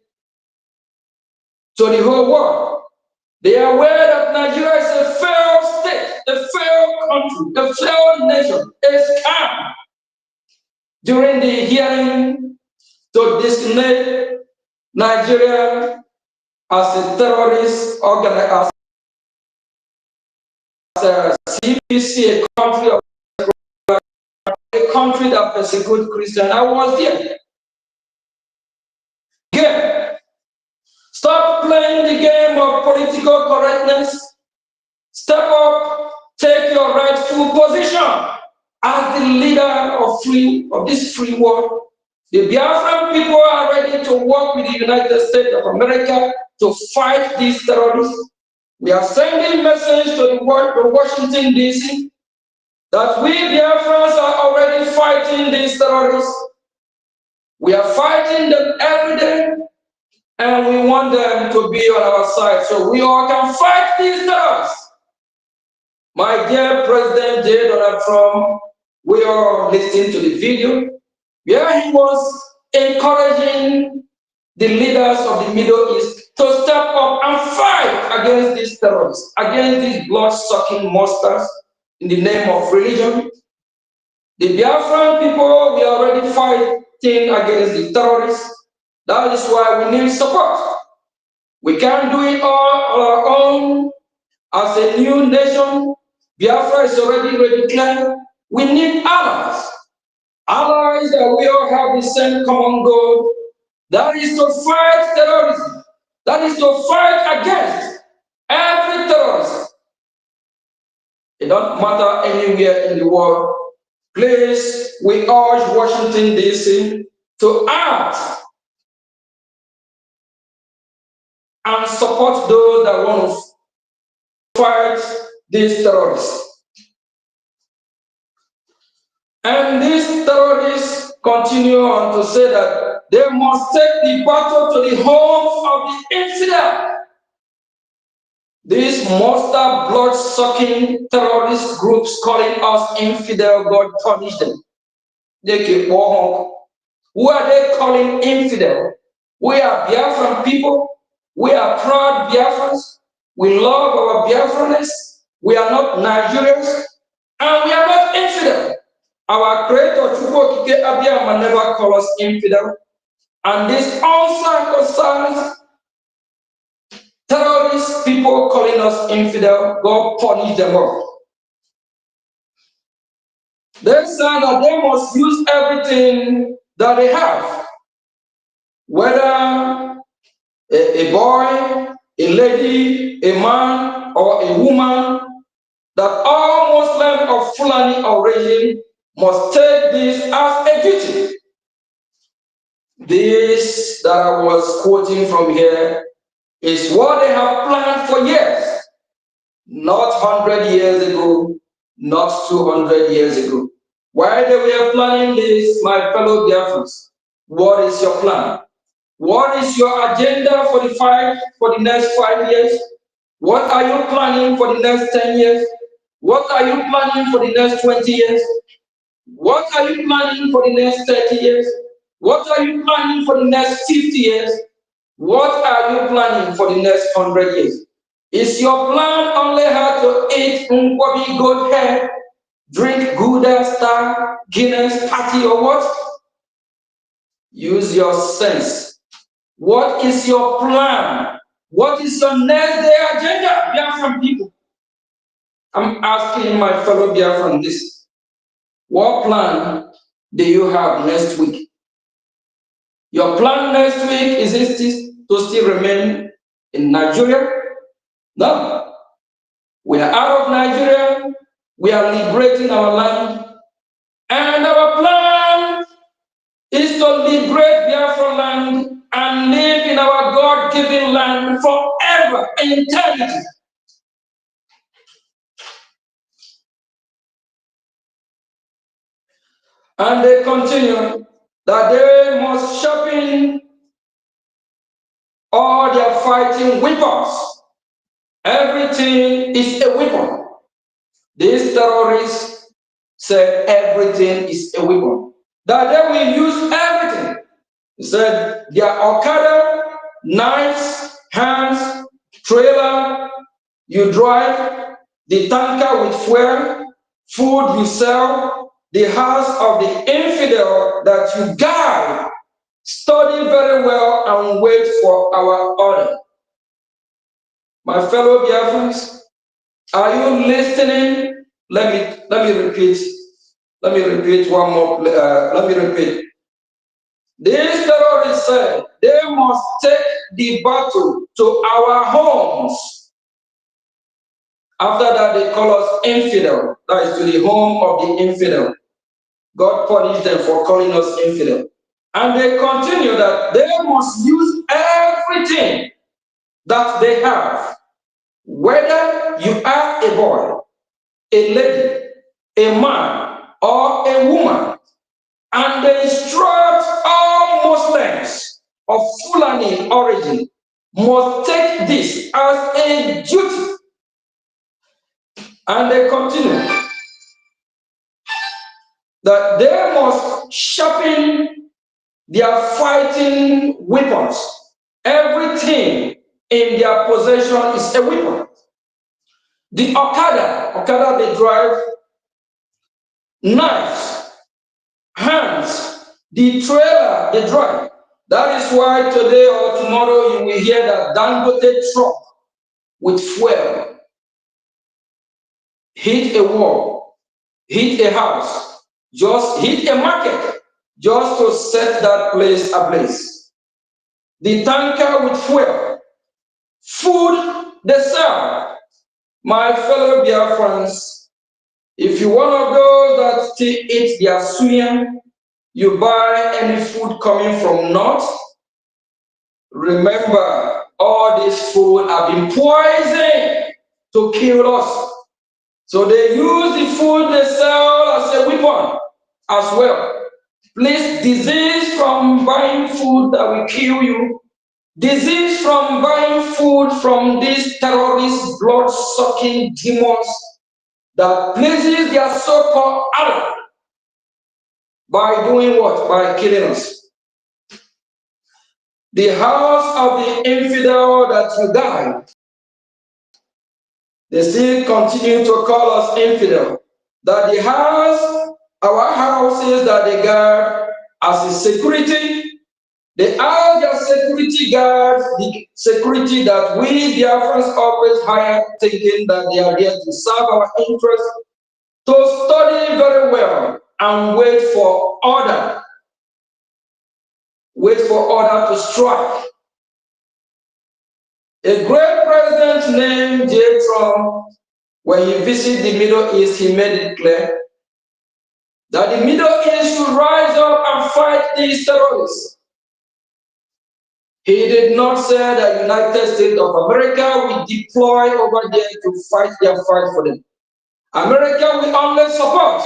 to the whole world. They are aware that Nigeria is a failed state, a failed country, a failed nation, a scam. During the hearing to designate Nigeria as a terrorist organization, as a CPC, a country that persecutes Christians, I was there. Again, stop playing the game of political correctness. Step up, take your rightful position as the leader of this free world. The Biafran people are ready to work with the United States of America to fight these terrorists. We are sending message to the world, to Washington, D.C., that we Biafrans are already fighting these terrorists. We are fighting them every day, and we want them to be on our side so we all can fight these terrorists. My dear President J. Donald Trump, we all listened to the video where he was encouraging the leaders of the Middle East to step up and fight against these terrorists, against these blood-sucking monsters in the name of religion. The Biafran people, we are already fighting against the terrorists. That is why we need support. We can't do it all on our own. As a new nation, Biafra is already declared. We need allies. Allies that we all have the same common goal. That is to fight terrorism. That is to fight against every terrorist. It doesn't matter anywhere in the world. Please, we urge Washington, D.C. to act and support those that want to fight these terrorists. And these terrorists continue on to say that they must take the battle to the homes of the infidel. These monster blood-sucking terrorist groups calling us infidel, God punish them. They keep on. Who are they calling infidel? We are Biafran people. We are proud Biafrans. We love our Biafranness. We are not Nigerians. And we are not infidel. Our creator, Chukwu Okike Abiyama, never call us infidel. And these uncircumcised terrorist people calling us infidel, God punish them all. They say that they must use everything that they have, whether a boy, a lady, a man, or a woman, that all Muslims of Fulani origin must take this as a duty. This that I was quoting from here is what they have planned for years, not 100 years ago, not 200 years ago. While they were planning this, my fellow Biafrans, what is your plan? What is your agenda for the next 5 years? What are you planning for the next 10 years? What are you planning for the next 20 years? What are you planning for the next 30 years? What are you planning for the next 50 years? What are you planning for the next 100 years? Is your plan only how to eat Nkwabi goat head, drink Gouda, Star, Guinness, party, or what? Use your sense. What is your plan? What is your next day agenda, Biafran people? I'm asking my fellow Biafran this. What plan do you have next week? Your plan next week is it to still remain in Nigeria? No. We are out of Nigeria. We are liberating our land. And our plan is to liberate Biafra land and live in our God-given land forever, in eternity. And they continue that they must sharpen all their fighting weapons. Everything is a weapon. These terrorists said everything is a weapon. That they will use everything. He said their Okada, knives, hands, trailer, you drive, the tanker with fuel, food you sell, the house of the infidel that you guide. Study very well and wait for our order. My fellow Biafrans, are you listening? Let me repeat. Let me repeat one more. Let me repeat. These terrorists said they must take the battle to our homes. After that, they call us infidel. That is to the home of the infidel. God punished them for calling us infidel. And they continue that they must use everything that they have. Whether you are a boy, a lady, a man, or a woman, and they instruct all Muslims of Fulani origin must take this as a duty. And they continue that they must sharpen their fighting weapons. Everything in their possession is a weapon. The Okada they drive, knives, hands, the trailer they drive. That is why today or tomorrow you will hear that Dangote truck with fuel hit a wall, hit a house, just hit a market, just to set that place ablaze. The tanker with fuel, food they sell. My fellow Biafrans, if you're one of those that still eat their suya, you buy any food coming from north, remember all this food have been poisoned to kill us. So they use the food they sell as a weapon as well. Please, disease from buying food that will kill you, disease from buying food from these terrorist blood-sucking demons that pleases their so-called Allah by doing what? By killing us. The house of the infidel that you died, they still continue to call us infidel. That the house, our houses that they guard as a security, they are the security guards, the security that we, Biafrans, always hire, thinking that they are here to serve our interests, to study very well and wait for order. Wait for order to strike. A great president named J. Trump, when he visited the Middle East, he made it clear that the Middle East should rise up and fight these terrorists. He did not say that the United States of America will deploy over there to fight their fight for them. America will only support.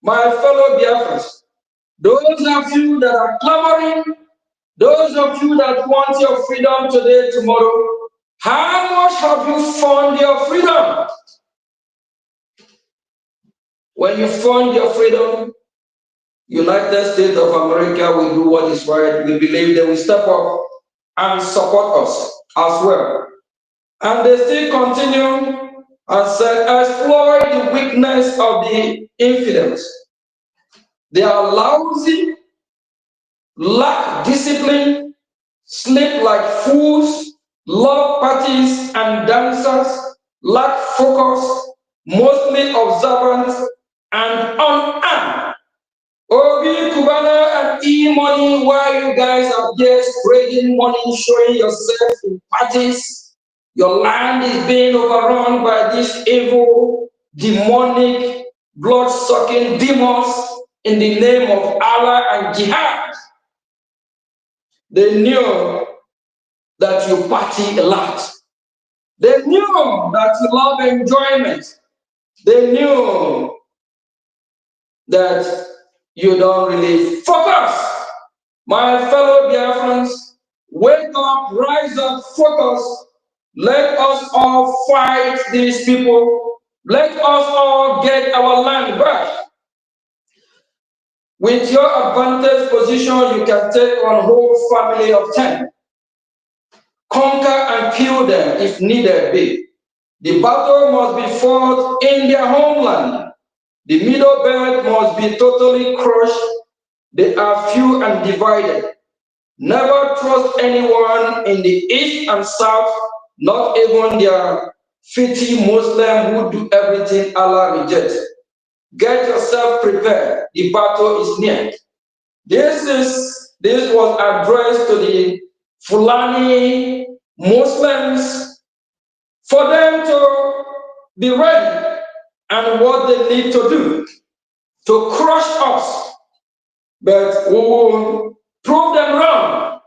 My fellow Biafrans, those of you that are clamoring, those of you that want your freedom today, tomorrow, how much have you found your freedom? When you found your freedom, United States of America will do what is right. We believe they will step up and support us as well. And they still continue and say, exploit the weakness of the infidels. They are lousy, lack discipline, sleep like fools, love parties and dancers, lack focus, mostly observant and unarmed. Obi Tony Kubana and E-Money, while you guys are there spreading money, showing yourself in parties, your land is being overrun by these evil, demonic, blood-sucking demons in the name of Allah and jihad. They knew that you party a lot. They knew that you love enjoyment. They knew that you don't really focus. My fellow Biafrans, wake up, rise up, focus. Let us all fight these people. Let us all get our land back. With your advantage position, you can take on a whole family of 10. Conquer and kill them if needed be. The battle must be fought in their homeland. The middle belt must be totally crushed. They are few and divided. Never trust anyone in the east and south, not even their filthy Muslim who do everything Allah rejects. Get yourself prepared. The battle is near. This was addressed to the Fulani Muslims for them to be ready and what they need to do to crush us. But we will prove them wrong.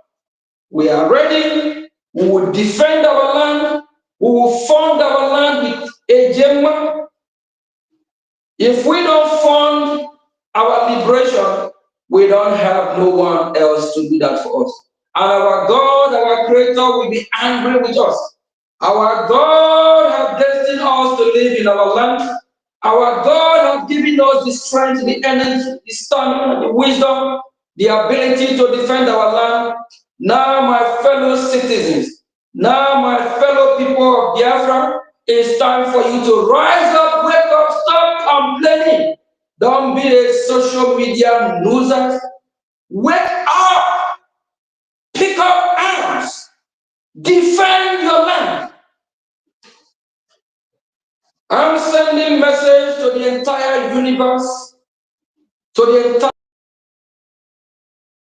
We are ready. We will defend our land. We will fund our land with a gemma. If we don't fund our liberation, we don't have no one else to do that for us. And our God, our Creator, will be angry with us. Our God has destined us to live in our land. Our God has given us the strength, the energy, the stamina, the wisdom, the ability to defend our land. Now, my fellow citizens, now, my fellow people of Biafra, it's time for you to rise up, wake up, stop complaining. Don't be a social media loser. Wake up, pick up arms, defend your land. I'm sending message to the entire universe, to the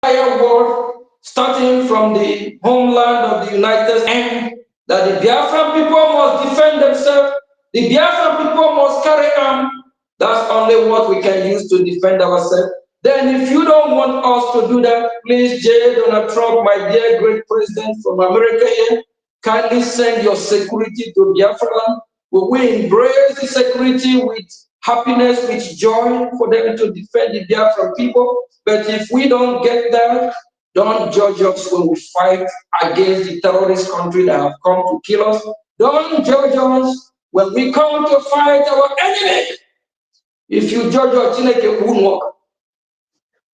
entire world, starting from the homeland of the United States, that the Biafran people must defend themselves. The Biafran people must carry arms. That's only what we can use to defend ourselves. Then if you don't want us to do that, please, J. Donald Trump, my dear great president from America here, kindly send your security to Biafra. We will embrace the security with happiness, with joy for them to defend the Biafran people. But if we don't get that, don't judge us when we fight against the terrorist country that have come to kill us. Don't judge us when we come to fight our enemy. If you judge us, it won't work.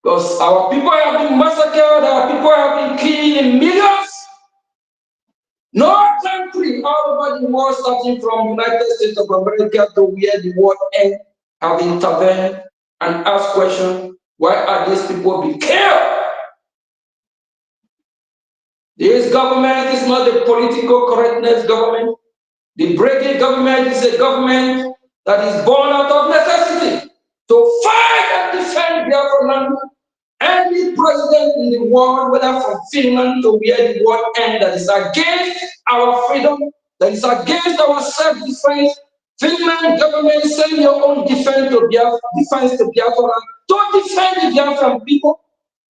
Because our people have been massacred, our people have been killed in millions. No country all over the world, starting from United States of America to where the world ends, have intervened and asked questions, why are these people being killed? This government is not a political correctness government. The Brgie government is a government that is born out of necessity to fight and defend Biafra land. Any president in the world, whether from Finland to where the world ends, that is against our freedom, that is against our self-defense, Finland government send your own defense to Biafra to defend the Biafran people,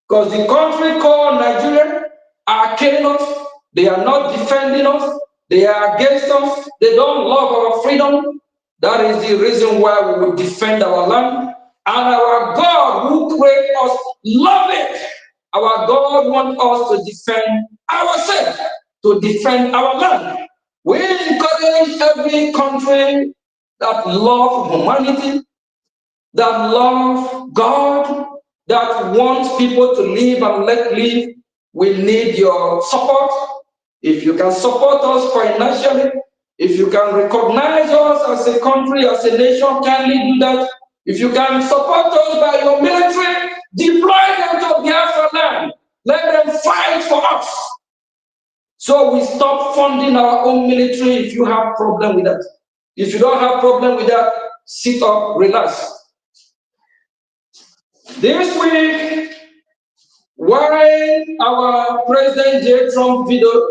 because the country called Nigeria are killing us. They are not defending us. They are against us. They don't love our freedom. That is the reason why we will defend our land. And our God who created us love it. Our God wants us to defend ourselves, to defend our land. We encourage every country that loves humanity, that loves God, that wants people to live and let live. We need your support. If you can support us financially, if you can recognize us as a country, as a nation, kindly do that. If you can support us by your military, deploy them to Biafra land. Let them fight for us. So we stop funding our own military if you have problem with that. If you don't have problem with that, sit up, relax. This week, while our President J. Trump visit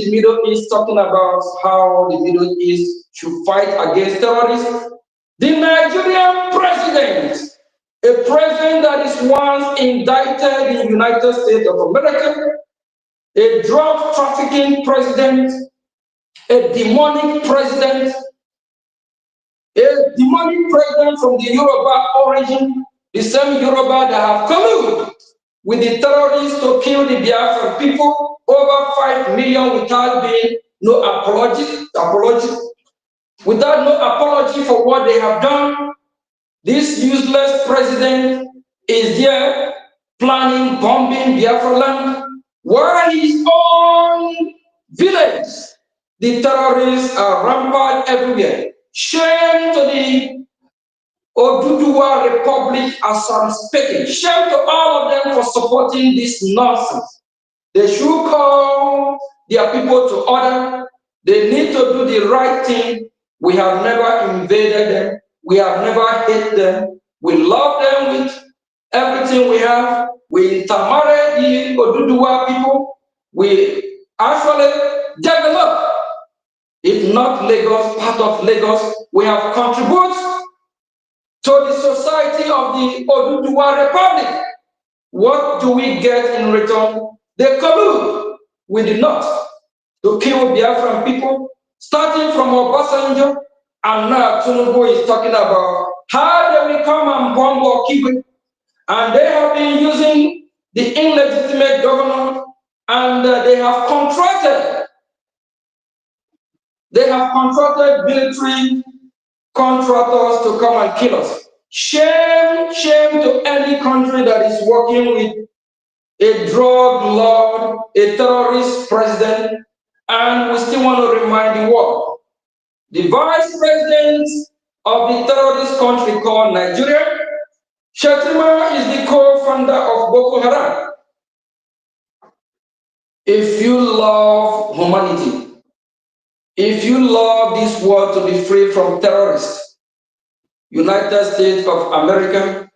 the Middle East, talking about how the Middle East should fight against terrorism, the Nigerian president, a president that is once indicted in the United States of America, a drug trafficking president, a demonic president from the Yoruba origin, the same Yoruba that have colluded with the terrorists to kill the Biafran people, over 5 million without being no apology, without no apology for what they have done. This useless president is there planning bombing Biafra land, while his own village, the terrorists are rampant everywhere. Shame to the Oduduwa Republic as I'm speaking. Shame to all of them for supporting this nonsense. They should call their people to order. They need to do the right thing. We have never invaded them. We have never hated them. We love them with everything we have. We intermarried the Oduduwa people. We actually developed, if not Lagos, part of Lagos. We have contributed to the society of the Oduduwa Republic. What do we get in return? They collude with the North to kill Biafran people, starting from Obasanjo, and now Tinubu is talking about how they will come and bomb or Kibu. And they have been using the illegitimate governor, and they have contracted military contractors to come and kill us. Shame, shame to any country that is working with a drug lord, a terrorist president, and we still want to remind the world. The vice president of the terrorist country called Nigeria, Shetima, is the co-founder of Boko Haram. If you love humanity, if you love this world to be free from terrorists, United States of America,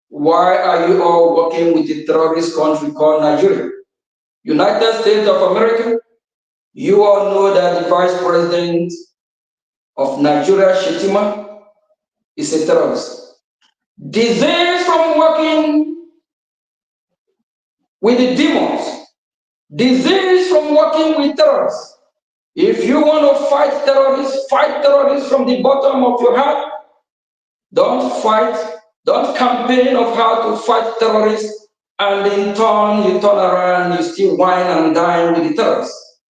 why are you all working with a terrorist country called Nigeria? United States of America, you all know that the vice president of Nigeria, Shetima, is a terrorist. Disease from working with the demons. Disease from working with terrorists. If you want to fight terrorists from the bottom of your heart. Don't campaign of how to fight terrorists, and in turn you turn around, you still whine and dine with the terrorists.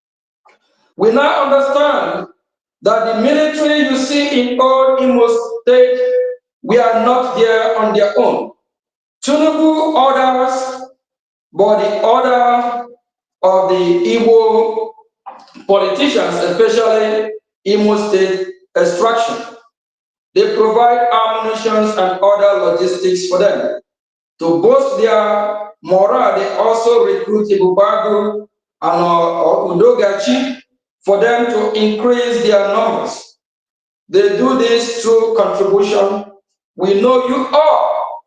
We now understand that the military you see in all Imo State, we are not there on their own. Tinubu orders, but the order of the Igbo politicians, especially Imo State extraction. They provide ammunition and other logistics for them. To boost their morale, they also recruit Ibubago and Udogachi for them to increase their numbers. They do this through contribution. We know you all,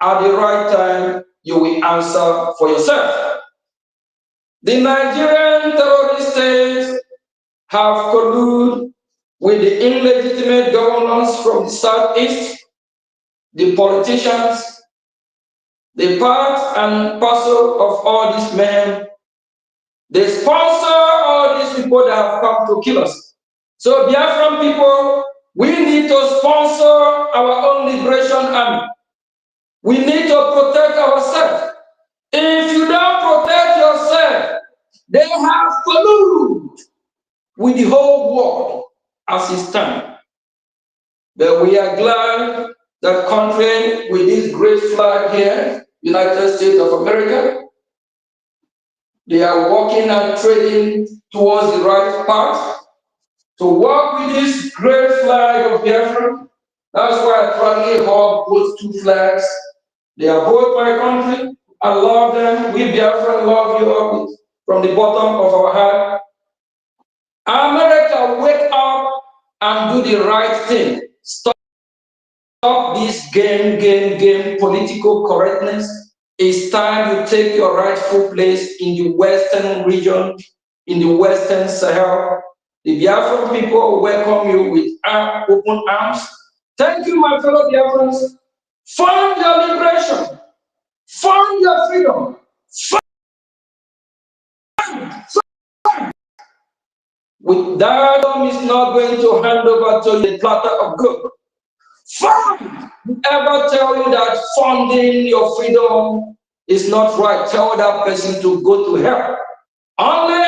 at the right time, you will answer for yourself. The Nigerian terrorist states have colluded with the illegitimate governors from the southeast, the politicians, the part and parcel of all these men. They sponsor all these people that have come to kill us. So Biafran people, we need to sponsor our own liberation army. We need to protect ourselves. If you don't protect yourself, they have colluded with the whole world as it stands. But we are glad that country with this great flag here, United States of America, they are working and trading towards the right path to work with this great flag of Biafra. That's why I proudly hold both two flags. They are both my country. I love them. We Biafra love you all from the bottom of our heart. America, wake up and do the right thing. Stop Stop this game, political correctness. It's time you take your rightful place in the Western region, in the Western Sahel. The Biafran people welcome you with open arms. Thank you, my fellow Biafrans. Find your liberation. Find your freedom. With that, is not going to hand over to the platter of gold. Fund! Whoever tell you that funding your freedom is not right, tell that person to go to hell. Only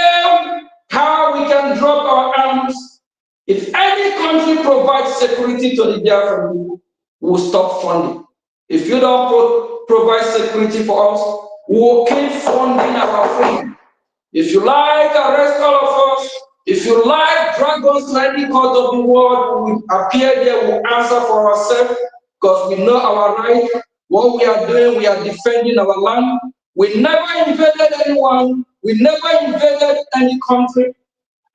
how we can drop our arms. If any country provides security to the Biafran people, we'll stop funding. If you don't provide security for us, we will keep funding our freedom. If you like, arrest all of us. If you like, drag us to any court of the world, we appear there, we answer for ourselves, because we know our right. What we are doing, we are defending our land. We never invaded anyone. We never invaded any country.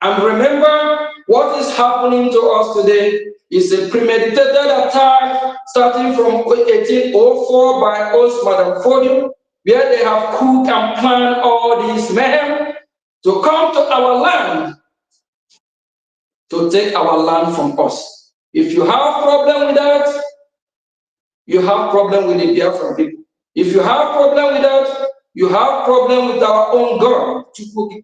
And remember, what is happening to us today is a premeditated attack starting from 1804 by us, Madam Fodium, where they have cooked and planned all these men to come to our land, to take our land from us. If you have problem with that, you have problem with the Biafran people. If you have problem with that, you have problem with our own God, Jehovah,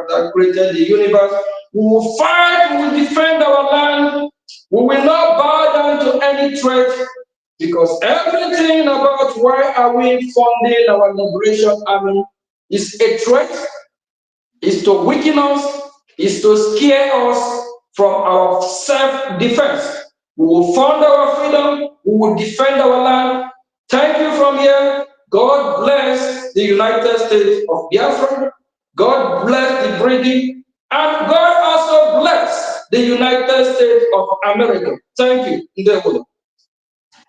that created the universe. We will fight, we will defend our land. We will not bow down to any threat, because everything about why are we funding our liberation army is a threat, is to weaken us, is to scare us from our self-defense. We will fund our freedom, we will defend our land. Thank you from here. God bless the United States of Biafra. God bless the Brgie. And God also bless the United States of America. Thank you.